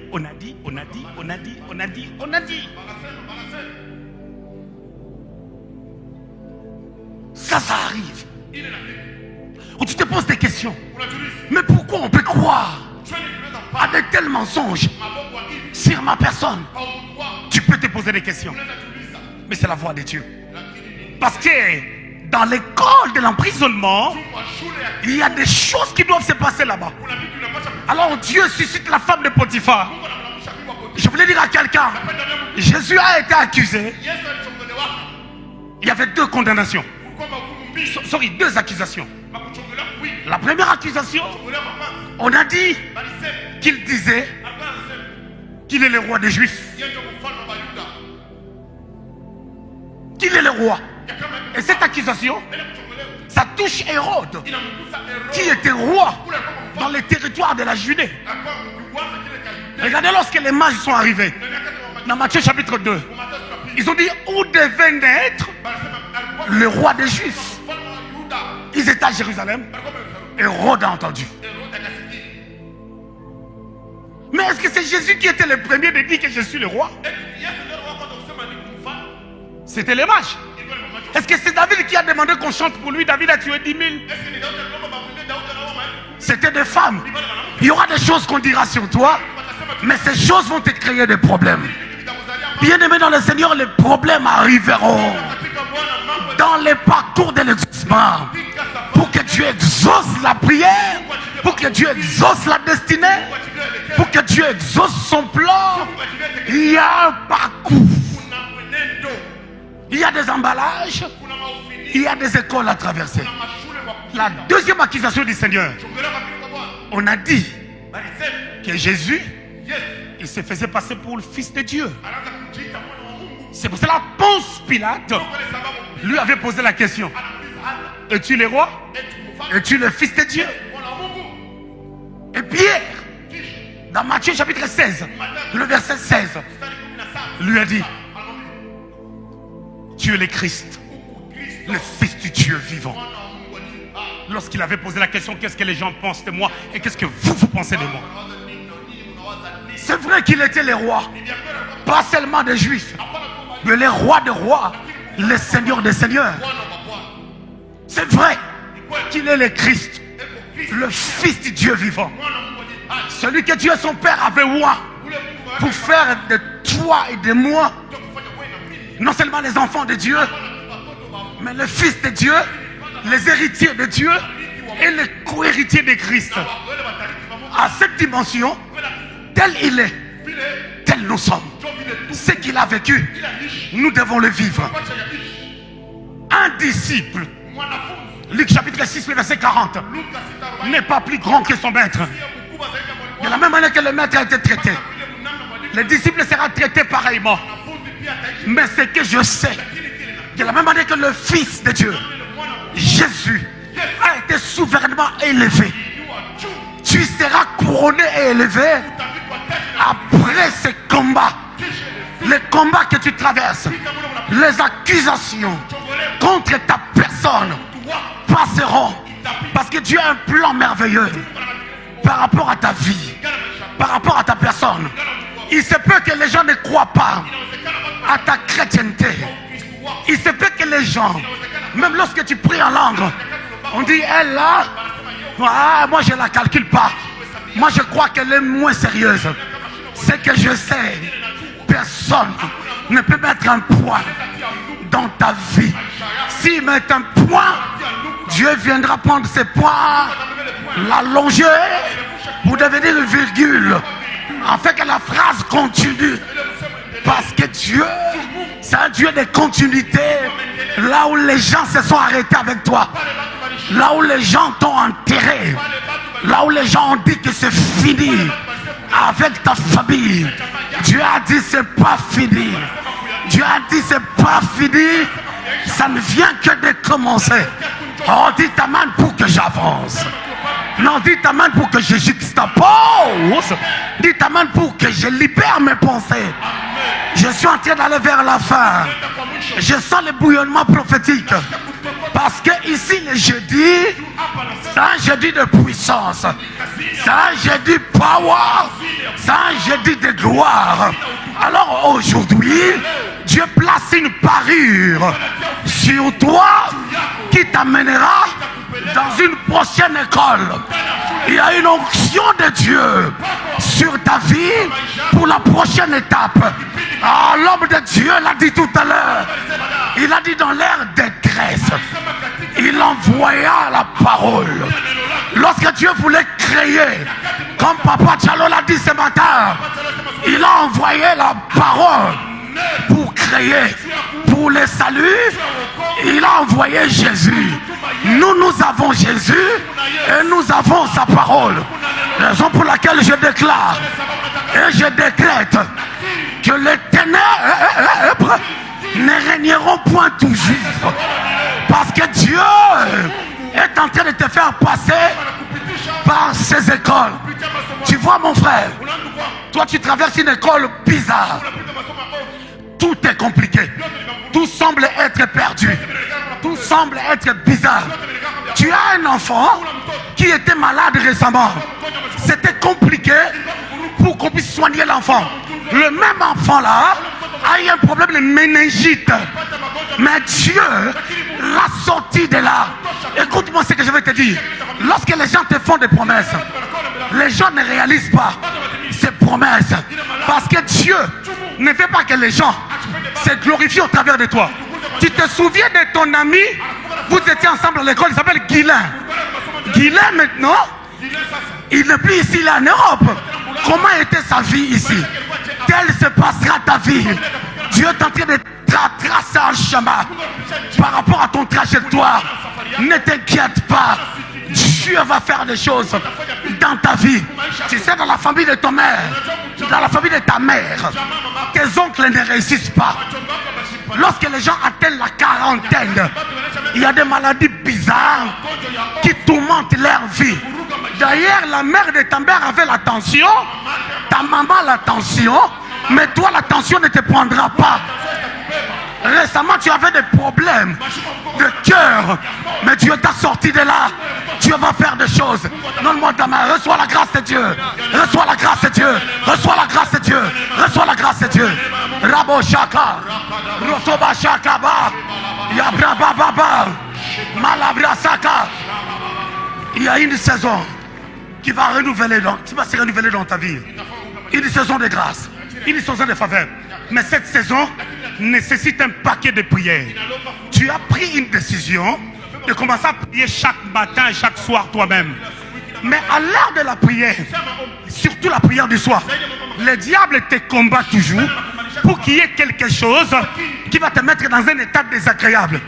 Ça arrive. Où tu te poses des questions. Mais pourquoi on peut croire à de tels mensonges sur ma personne? Tu peux te poser des questions. Mais c'est la voix de Dieu. Parce que dans l'école de l'emprisonnement, il y a des choses qui doivent se passer là-bas. Alors Dieu suscite la femme de Potiphar. Je voulais dire à quelqu'un, Jésus a été accusé. Il y avait 2 condamnations. Sorry, 2 accusations. La première accusation, on a dit qu'il disait qu'il est le roi des Juifs. Qu'il est le roi. Et cette accusation, ça touche Hérode, qui était roi dans les territoires de la Judée. Regardez lorsque les mages sont arrivés, dans Matthieu chapitre 2, ils ont dit où devait naître le roi des Juifs. Ils étaient à Jérusalem. Hérode a entendu. Mais est-ce que c'est Jésus qui était le premier de dire que je suis le roi? C'était les mages. Est-ce que c'est David qui a demandé qu'on chante pour lui? David a tué 10 000. C'était des femmes. Il y aura des choses qu'on dira sur toi, mais ces choses vont te créer des problèmes. Bien-aimés dans le Seigneur, les problèmes arriveront dans les parcours de l'exaucement. Pour que tu exauces la prière, pour que Dieu exauce la destinée, pour que Dieu exauce son plan, il y a un parcours. Il y a des emballages, il y a des écoles à traverser. La deuxième accusation du Seigneur, on a dit que Jésus, il se faisait passer pour le Fils de Dieu. C'est pour cela que Ponce Pilate lui avait posé la question: es-tu le roi? Es-tu le Fils de Dieu? Et Pierre, dans Matthieu chapitre 16, le verset 16, lui a dit: tu es le Christ, le Fils du Dieu vivant. Lorsqu'il avait posé la question, qu'est-ce que les gens pensent de moi et qu'est-ce que vous pensez de moi? C'est vrai qu'il était le roi, pas seulement des Juifs, mais le roi des rois, le Seigneur des seigneurs. C'est vrai qu'il est le Christ, le Fils du Dieu vivant. Celui que Dieu son Père avait oint pour faire de toi et de moi non seulement les enfants de Dieu, mais le Fils de Dieu, les héritiers de Dieu et les co-héritiers de Christ. À cette dimension, tel il est, tel nous sommes. Ce qu'il a vécu, nous devons le vivre. Un disciple, Luc chapitre 6, verset 40, n'est pas plus grand que son maître. De la même manière que le maître a été traité, le disciple sera traité pareillement. Mais ce que je sais, de la même manière que le Fils de Dieu, Jésus, a été souverainement élevé, tu seras couronné et élevé après ce combat. Les combats que tu traverses, les accusations contre ta personne passeront, parce que Dieu a un plan merveilleux par rapport à ta vie, par rapport à ta personne. Il se peut que les gens ne croient pas à ta chrétienté. Il se peut que les gens, même lorsque tu pries en langue, on dit elle là, moi je ne la calcule pas, moi je crois qu'elle est moins sérieuse. C'est que je sais, personne ne peut mettre un point dans ta vie. S'il met un point, Dieu viendra prendre ces points, l'allonger pour devenir une virgule, afin que la phrase continue. Parce que Dieu, c'est un Dieu de continuité. Là où les gens se sont arrêtés avec toi, là où les gens t'ont enterré, là où les gens ont dit que c'est fini avec ta famille, Dieu a dit c'est pas fini. Dieu a dit c'est pas fini. Ça ne vient que de commencer. Oh, dis ta main pour que j'avance. Non, dis ta main pour que je juxtapose. Dis ta main pour que je libère mes pensées. Je suis en train d'aller vers la fin. Je sens le bouillonnement prophétique. Parce que ici, le jeudi, c'est un jeudi de puissance. C'est un jeudi power. C'est un jeudi de gloire. Alors aujourd'hui, Dieu place une parure sur toi qui t'amènera dans une prochaine école. Il y a une onction de Dieu sur ta vie pour la prochaine étape. Ah, l'homme de Dieu l'a dit tout à l'heure. Il a dit dans l'ère des Grèces, il envoya la parole. Lorsque Dieu voulait créer, comme Papa Tchalo l'a dit ce matin, il a envoyé la parole pour créer, pour le salut. Il a envoyé Jésus. Nous avons Jésus et nous avons sa parole. Raison pour laquelle je déclare et je décrète que les ténèbres ne régneront point toujours. Parce que Dieu est en train de te faire passer par ces écoles. Tu vois mon frère, toi tu traverses une école bizarre. Tout est compliqué. Tout semble être perdu. Tout semble être bizarre. Tu as un enfant qui était malade récemment. C'était compliqué pour qu'on puisse soigner l'enfant. Le même enfant là a eu un problème de méningite. Mais Dieu l'a sorti de là. Écoute-moi ce que je vais te dire. Lorsque les gens te font des promesses, les gens ne réalisent pas ces promesses. Parce que Dieu ne fait pas que les gens se glorifient au travers de toi. Tu te souviens de ton ami? Vous étiez ensemble à l'école, il s'appelle Guilain. Guilain maintenant, Il n'est plus ici, il est en Europe. Comment était sa vie ici? Telle se passera ta vie. Dieu est en train de tracer un chemin par rapport à ton trajectoire. Ne t'inquiète pas. Dieu va faire des choses dans ta vie. Tu sais, dans la famille de ton mère, dans la famille de ta mère, tes oncles ne réussissent pas. Lorsque les gens atteignent la quarantaine, il y a des maladies bizarres qui tourmentent leur vie. D'ailleurs, la mère de ta mère avait la tension, ta maman la tension, mais toi la tension ne te prendra pas. Récemment, tu avais des problèmes de cœur, mais Dieu t'a sorti de là. Dieu va faire des choses. Donne-moi ta main. Reçois la grâce de Dieu. Reçois la grâce de Dieu. Reçois la grâce de Dieu. Reçois la grâce de Dieu. Rabo Shaka. Rotoba Shaka Ba. Yabra Baba. Malabra Saka. Il y a une saison qui va se renouveler dans ta vie. Une saison de grâce. Une saison de faveur. Mais cette saison nécessite un paquet de prières. Tu as pris une décision de commencer à prier chaque matin et chaque soir toi-même. Mais à l'heure de la prière, surtout la prière du soir, le diable te combat toujours pour qu'il y ait quelque chose qui va te mettre dans un état désagréable.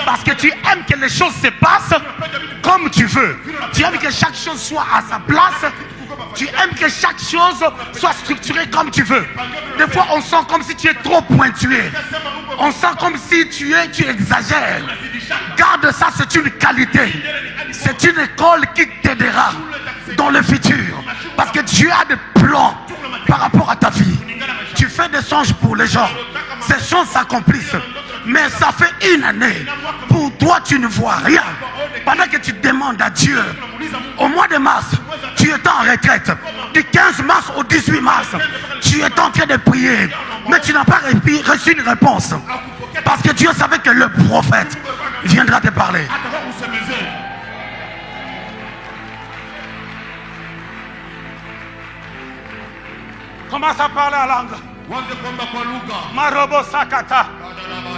Parce que tu aimes que les choses se passent comme tu veux. Tu aimes que chaque chose soit à sa place. Tu aimes que chaque chose soit structurée comme tu veux. Des fois, on sent comme si tu es trop pointué. On sent comme si tu exagères. Garde ça, c'est une qualité. C'est une école qui t'aidera dans le futur. Parce que Dieu a des plans par rapport à ta vie. Tu fais des songes pour les gens. Ces choses s'accomplissent. Mais ça fait une année. Pour toi, tu ne vois rien. Pendant que tu demandes à Dieu, au mois de mars, tu étais en retraite. Du 15 mars au 18 mars, tu étais en train de prier. Mais tu n'as pas reçu une réponse. Parce que Dieu savait que le prophète viendra te parler. Commence à parler à langue. Marobo Sakata.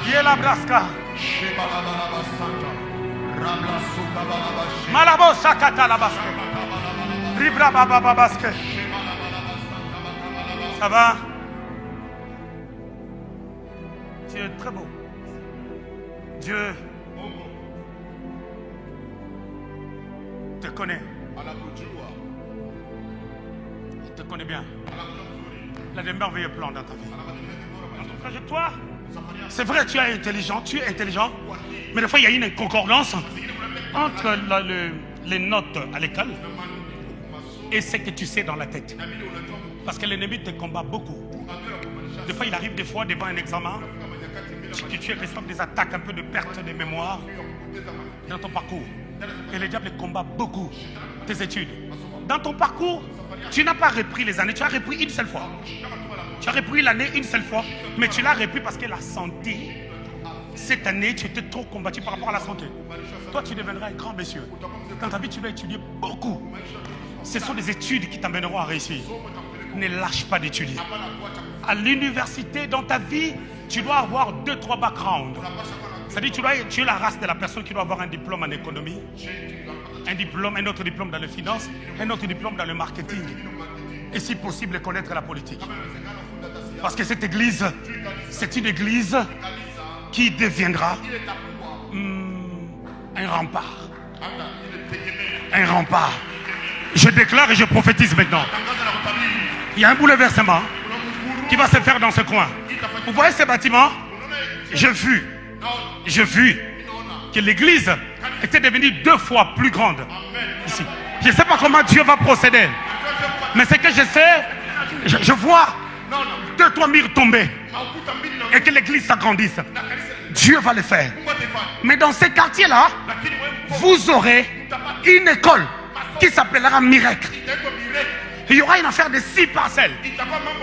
Yela Braska. Malabo Sakata la Baske. Ribra Baba Babaske. Ça va? Tu es très beau. Dieu te connaît. Il te connaît bien. Il a des merveilleux plans dans ta vie. Dans ton trajectoire, c'est vrai, tu es intelligent, mais des fois il y a une concordance entre les notes à l'école et ce que tu sais dans la tête. Parce que l'ennemi te combat beaucoup. Des fois, il arrive devant un examen, tu reçois des attaques, un peu de perte de mémoire dans ton parcours. Et le diable combat beaucoup tes études. Dans ton parcours, tu n'as pas repris les années, tu as repris une seule fois. Tu as repris l'année une seule fois, mais tu l'as repris parce que la santé, cette année, tu étais trop combattu par rapport à la santé. Toi, tu deviendras un grand monsieur. Dans ta vie, tu vas étudier beaucoup. Ce sont des études qui t'amèneront à réussir. Ne lâche pas d'étudier. À l'université, dans ta vie, tu dois avoir 2-3 backgrounds. C'est-à-dire tu es la race de la personne qui doit avoir un diplôme en économie, un autre diplôme dans les finances, un autre diplôme dans le marketing. Et si possible, connaître la politique. Parce que cette église, c'est une église qui deviendra un rempart. Un rempart. Je déclare et je prophétise maintenant. Il y a un bouleversement qui va se faire dans ce coin. Vous voyez ces bâtiments? J'ai vu que l'église était devenue 2 fois plus grande ici. Je ne sais pas comment Dieu va procéder. Mais ce que je sais, je vois 2-3 murs tomber et que l'église s'agrandisse. Dieu va le faire. Mais dans ces quartiers-là, vous aurez une école qui s'appellera Miracle. Il y aura une affaire de 6 parcelles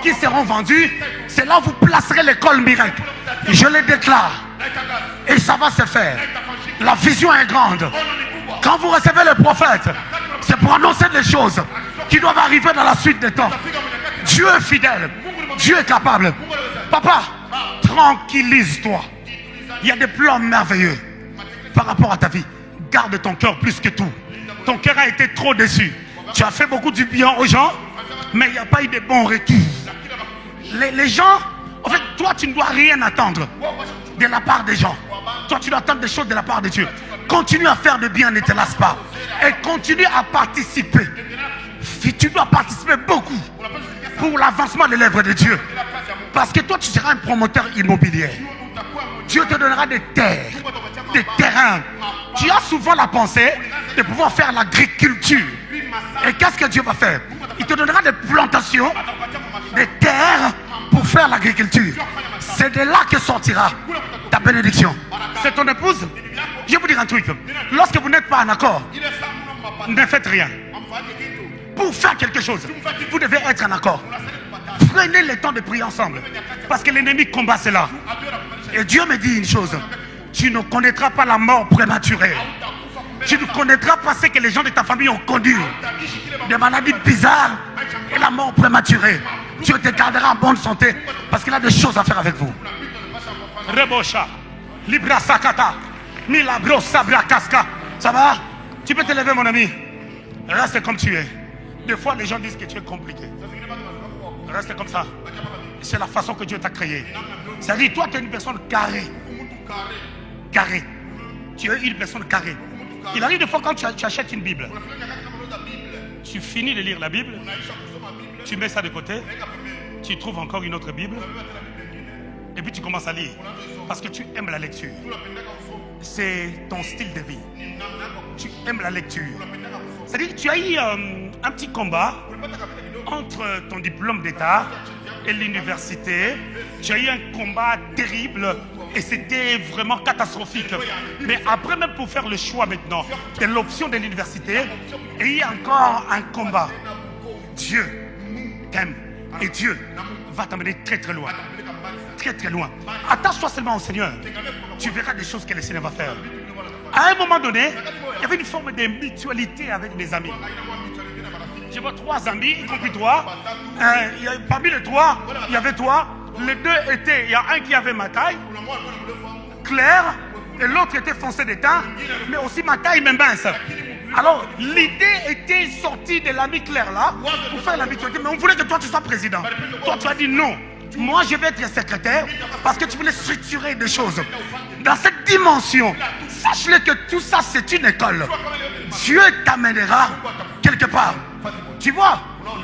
qui seront vendues. C'est là où vous placerez l'école Miracle. Je le déclare. Et ça va se faire. La vision est grande. Quand vous recevez le prophète, c'est pour annoncer des choses qui doivent arriver dans la suite des temps. Dieu est fidèle. Dieu est capable. Papa, tranquillise-toi. Il y a des plans merveilleux par rapport à ta vie. Garde ton cœur plus que tout. Ton cœur a été trop déçu. Tu as fait beaucoup du bien aux gens, mais il n'y a pas eu de bons retours. Les gens, en fait, toi, tu ne dois rien attendre de la part des gens. Toi, tu dois attendre des choses de la part de Dieu. Continue à faire de bien, ne te lasse pas. Et continue à participer. Tu dois participer beaucoup pour l'avancement de l'œuvre de Dieu. Parce que toi, tu seras un promoteur immobilier. Dieu te donnera des terres, des terrains. Tu as souvent la pensée de pouvoir faire l'agriculture. Et qu'est-ce que Dieu va faire? Il te donnera des plantations, des terres pour faire l'agriculture. C'est de là que sortira ta bénédiction. C'est ton épouse. Je vais vous dire un truc. Lorsque vous n'êtes pas en accord, ne faites rien. Pour faire quelque chose, vous devez être en accord. Prenez le temps de prier ensemble. Parce que l'ennemi combat cela. Et Dieu me dit une chose. Tu ne connaîtras pas la mort prématurée. Tu ne connaîtras pas ce que les gens de ta famille ont connu. Des maladies bizarres et la mort prématurée. Dieu te gardera en bonne santé parce qu'il a des choses à faire avec vous. Rebosha, Libra Sakata, Milabro Sabra Casca. Ça va? Tu peux te lever, mon ami. Reste comme tu es. Des fois, les gens disent que tu es compliqué. Reste comme ça. C'est la façon que Dieu t'a créé. C'est-à-dire, toi, tu es une personne carrée. Carrée. Tu es une personne carrée. Il arrive des fois quand tu achètes une Bible. Tu finis de lire la Bible. Tu mets ça de côté. Tu trouves encore une autre Bible. Et puis tu commences à lire. Parce que tu aimes la lecture. C'est ton style de vie. Tu aimes la lecture. C'est-à-dire que tu as eu un petit combat entre ton diplôme d'État et l'université. Tu as eu un combat terrible et c'était vraiment catastrophique. Mais après, même pour faire le choix maintenant de l'option de l'université, il y a encore un combat. Dieu t'aime et Dieu va t'amener très très loin. Très très loin. Attache-toi seulement au Seigneur. Tu verras des choses que le Seigneur va faire. À un moment donné, il y avait une forme de mutualité avec des amis. Je vois 3 amis, y compris toi. Parmi les 3, il y avait toi. Les 2 étaient, il y a un qui avait ma taille, claire, et l'autre était foncé de teint, mais aussi ma taille même mince. Alors, l'idée était sortie de l'ami clair là, pour faire la mutualité, mais on voulait que toi tu sois président. Toi tu as dit non. Moi je vais être secrétaire parce que tu voulais structurer des choses. Dans cette dimension, sache-le que tout ça c'est une école. Dieu t'amènera quelque part. Tu vois,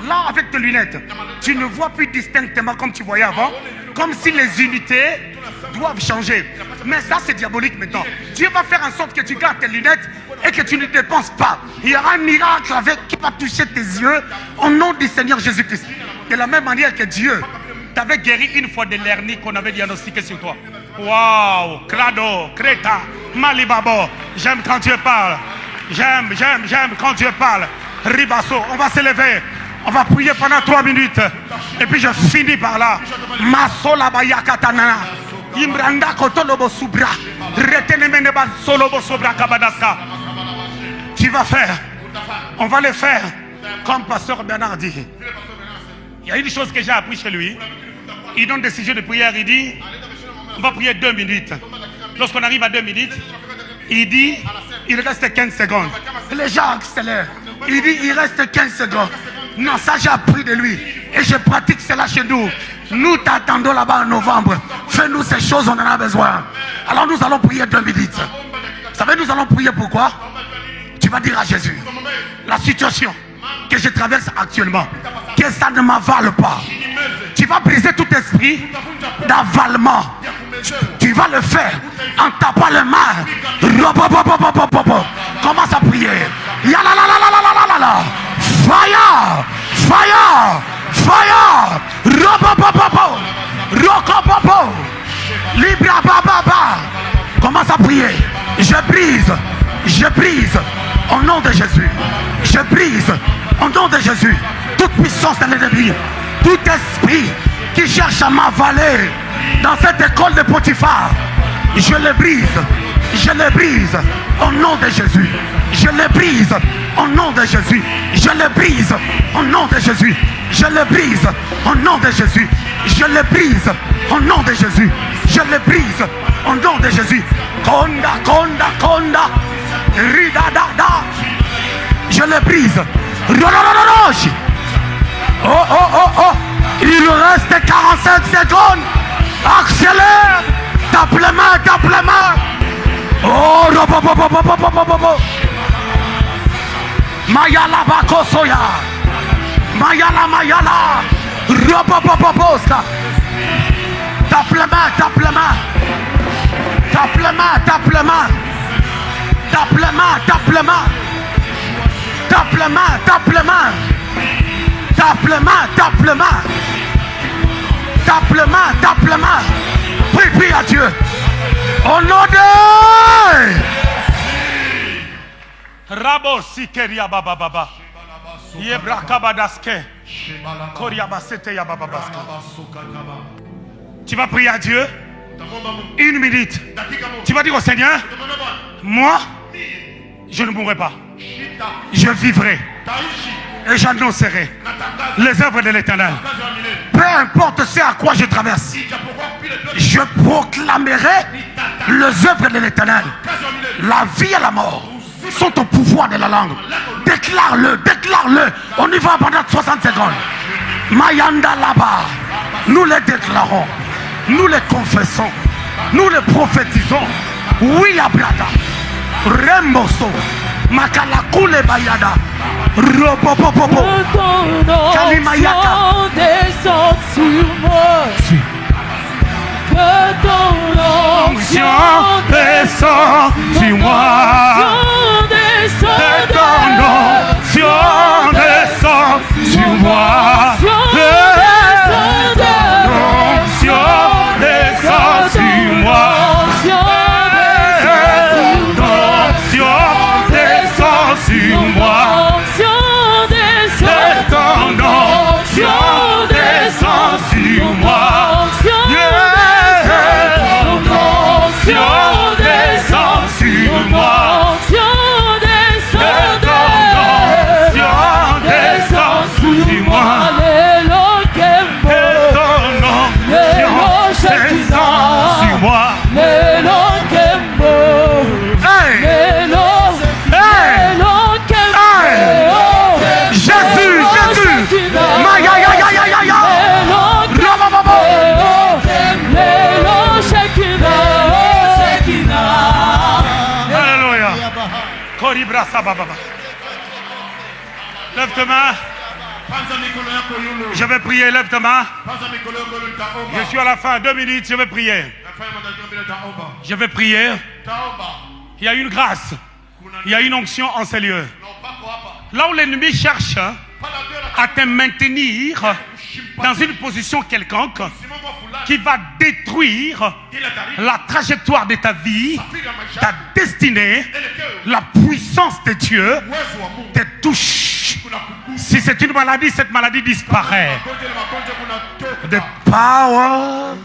là avec tes lunettes, tu ne vois plus distinctement comme tu voyais avant, comme si les unités doivent changer. Mais ça c'est diabolique maintenant. Dieu va faire en sorte que tu gardes tes lunettes et que tu ne dépenses pas. Il y aura un miracle qui va toucher tes yeux au nom du Seigneur Jésus-Christ. De la même manière que Dieu t'avait guéri une fois de l'hernie qu'on avait diagnostiqué sur toi. Waouh, Crado, Creta, Malibabo. J'aime quand Dieu parle. J'aime quand Dieu parle. Ribasso, on va se lever. On va prier pendant 3 minutes. Et puis je finis par là. Masola Bayakatanana. Imbranda Kotolobo Subra. Retenemeneba Solobo Sobra Kabadaska. Tu vas faire. On va le faire. Comme Pasteur Bernard dit. Il y a une chose que j'ai appris chez lui. Il donne des sujets de prière. Il dit on va prier 2 minutes. Lorsqu'on arrive à 2 minutes, il dit il reste 15 secondes. Les gens accélèrent. Il dit il reste 15 secondes. Non, ça j'ai appris de lui. Et je pratique cela chez nous. Nous t'attendons là-bas en novembre. Fais-nous ces choses, on en a besoin. Alors nous allons prier 2 minutes. Vous savez, nous allons prier pourquoi? Tu vas dire à Jésus la situation que je traverse actuellement, que ça ne m'avale pas. Tu vas briser tout esprit d'avalement. Tu vas le faire en tapant les mains. Commence à prier. Fire! Fire! Fire! Libra baba. Commence à prier. Je brise au nom de Jésus. Je brise au nom de Jésus toute puissance de l'ennemi, tout esprit qui cherche à m'avaler dans cette école de Potiphar. Je le brise au nom de Jésus. Je le brise au nom de Jésus. Je le brise au nom de Jésus. Je le brise au nom de Jésus. Je le brise au nom de Jésus. Je le brise au nom de Jésus. Konda. Ridadada. Je le brise Oh. Il reste 45 secondes. Accélère. Tape les mains. Oh, Mayala Bakosoya. Mayala. Robobobobosa. Tape les mains. Tape les mains. Prie à Dieu. Au nom de Rabo Sikeria Baba. Yebra Kabadaske. Koriabasete Yabababaska. Tu vas prier à Dieu 1 minute. Tu vas dire au Seigneur, moi, je ne mourrai pas. Je vivrai. Et j'annoncerai les œuvres de l'Éternel. Peu importe ce à quoi je traverse, je proclamerai les œuvres de l'Éternel. La vie et la mort sont au pouvoir de la langue. Déclare-le. On y va pendant 60 secondes. Mayanda là-bas. Nous les déclarons. Nous les confessons. Nous les prophétisons. Oui, Abrada. Remboso. Makalakule Bayada. Robobobobo. Kalimayaka. Descend sur moi. Que ton onction descend sur moi. Que ton onction descend sur moi. Lève tes mains. Je vais prier, lève tes mains. Je suis à la fin, 2 minutes, je vais prier. Je vais prier. Il y a une grâce. Il y a une onction en ces lieux. Là où l'ennemi cherche à te maintenir dans une position quelconque qui va détruire la trajectoire de ta vie, ta destinée, la puissance de Dieu te touche. Si c'est une maladie, cette maladie disparaît. The power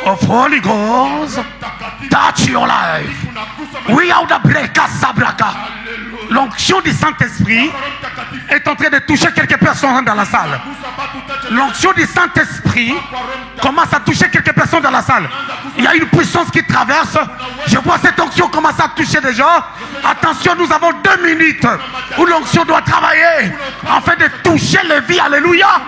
of Holy Ghost touch your life. We are the breaker sabraka. L'onction du Saint-Esprit est en train de toucher quelques personnes dans la salle. L'onction du Saint-Esprit commence à toucher quelques personnes dans la salle. Il y a une puissance qui traverse. Je vois cette onction commencer à toucher des gens. Attention, nous avons 2 minutes où l'onction doit travailler afin de toucher les vies. Alléluia.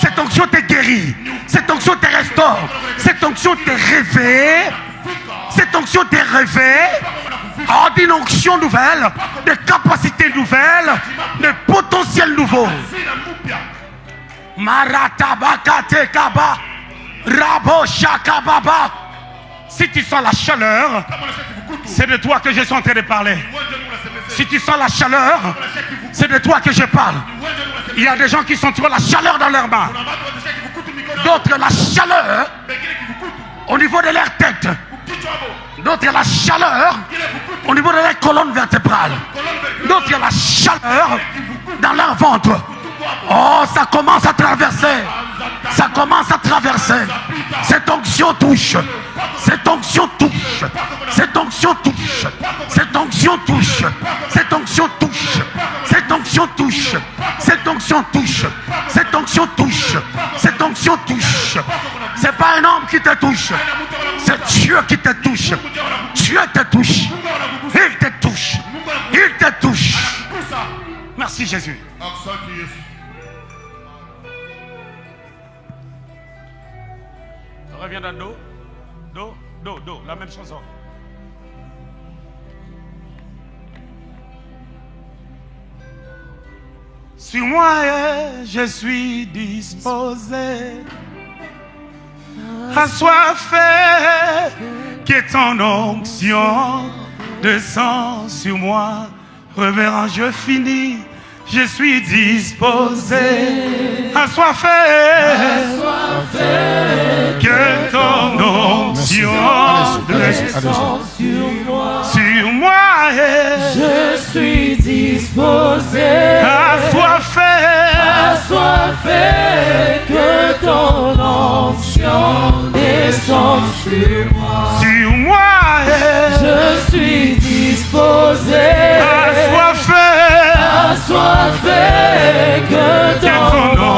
Cette onction te guérit. Cette onction te restaure. Cette onction te réveille. Cette onction te réveille. D'une onction nouvelle, de capacités nouvelles, de potentiel nouveau. Maratabakate kaba, rabo shakababa. Si tu sens la chaleur, c'est de toi que je suis en train de parler. Si tu sens la chaleur, c'est de toi que je parle. Il y a des gens qui sentiront la chaleur dans leurs mains. D'autres la chaleur au niveau de leur tête. D'autres la chaleur au niveau de leur colonne vertébrale. D'autres la chaleur dans leur ventre. Oh, ça commence à traverser. Ça commence à traverser. Cette onction touche. Cette onction touche. Cette onction touche. Cette onction touche. Cette onction touche. Cette onction touche. Cette onction touche. Cette onction touche. Cette onction touche. C'est pas un homme qui te touche. C'est Dieu qui te touche. Dieu te touche. Il te touche. Merci Jésus. Reviens dans Do. Do, Do, Do, la même chanson. Sur moi, je suis disposé, assoiffé, que ton onction descend sur moi. Révérend, je finis, je suis disposé, assoiffé, que ton onction descend sur moi. Je suis disposé, assoiffé, que ton onction descende sur moi. Sur moi, je suis disposé, assoiffé, que ton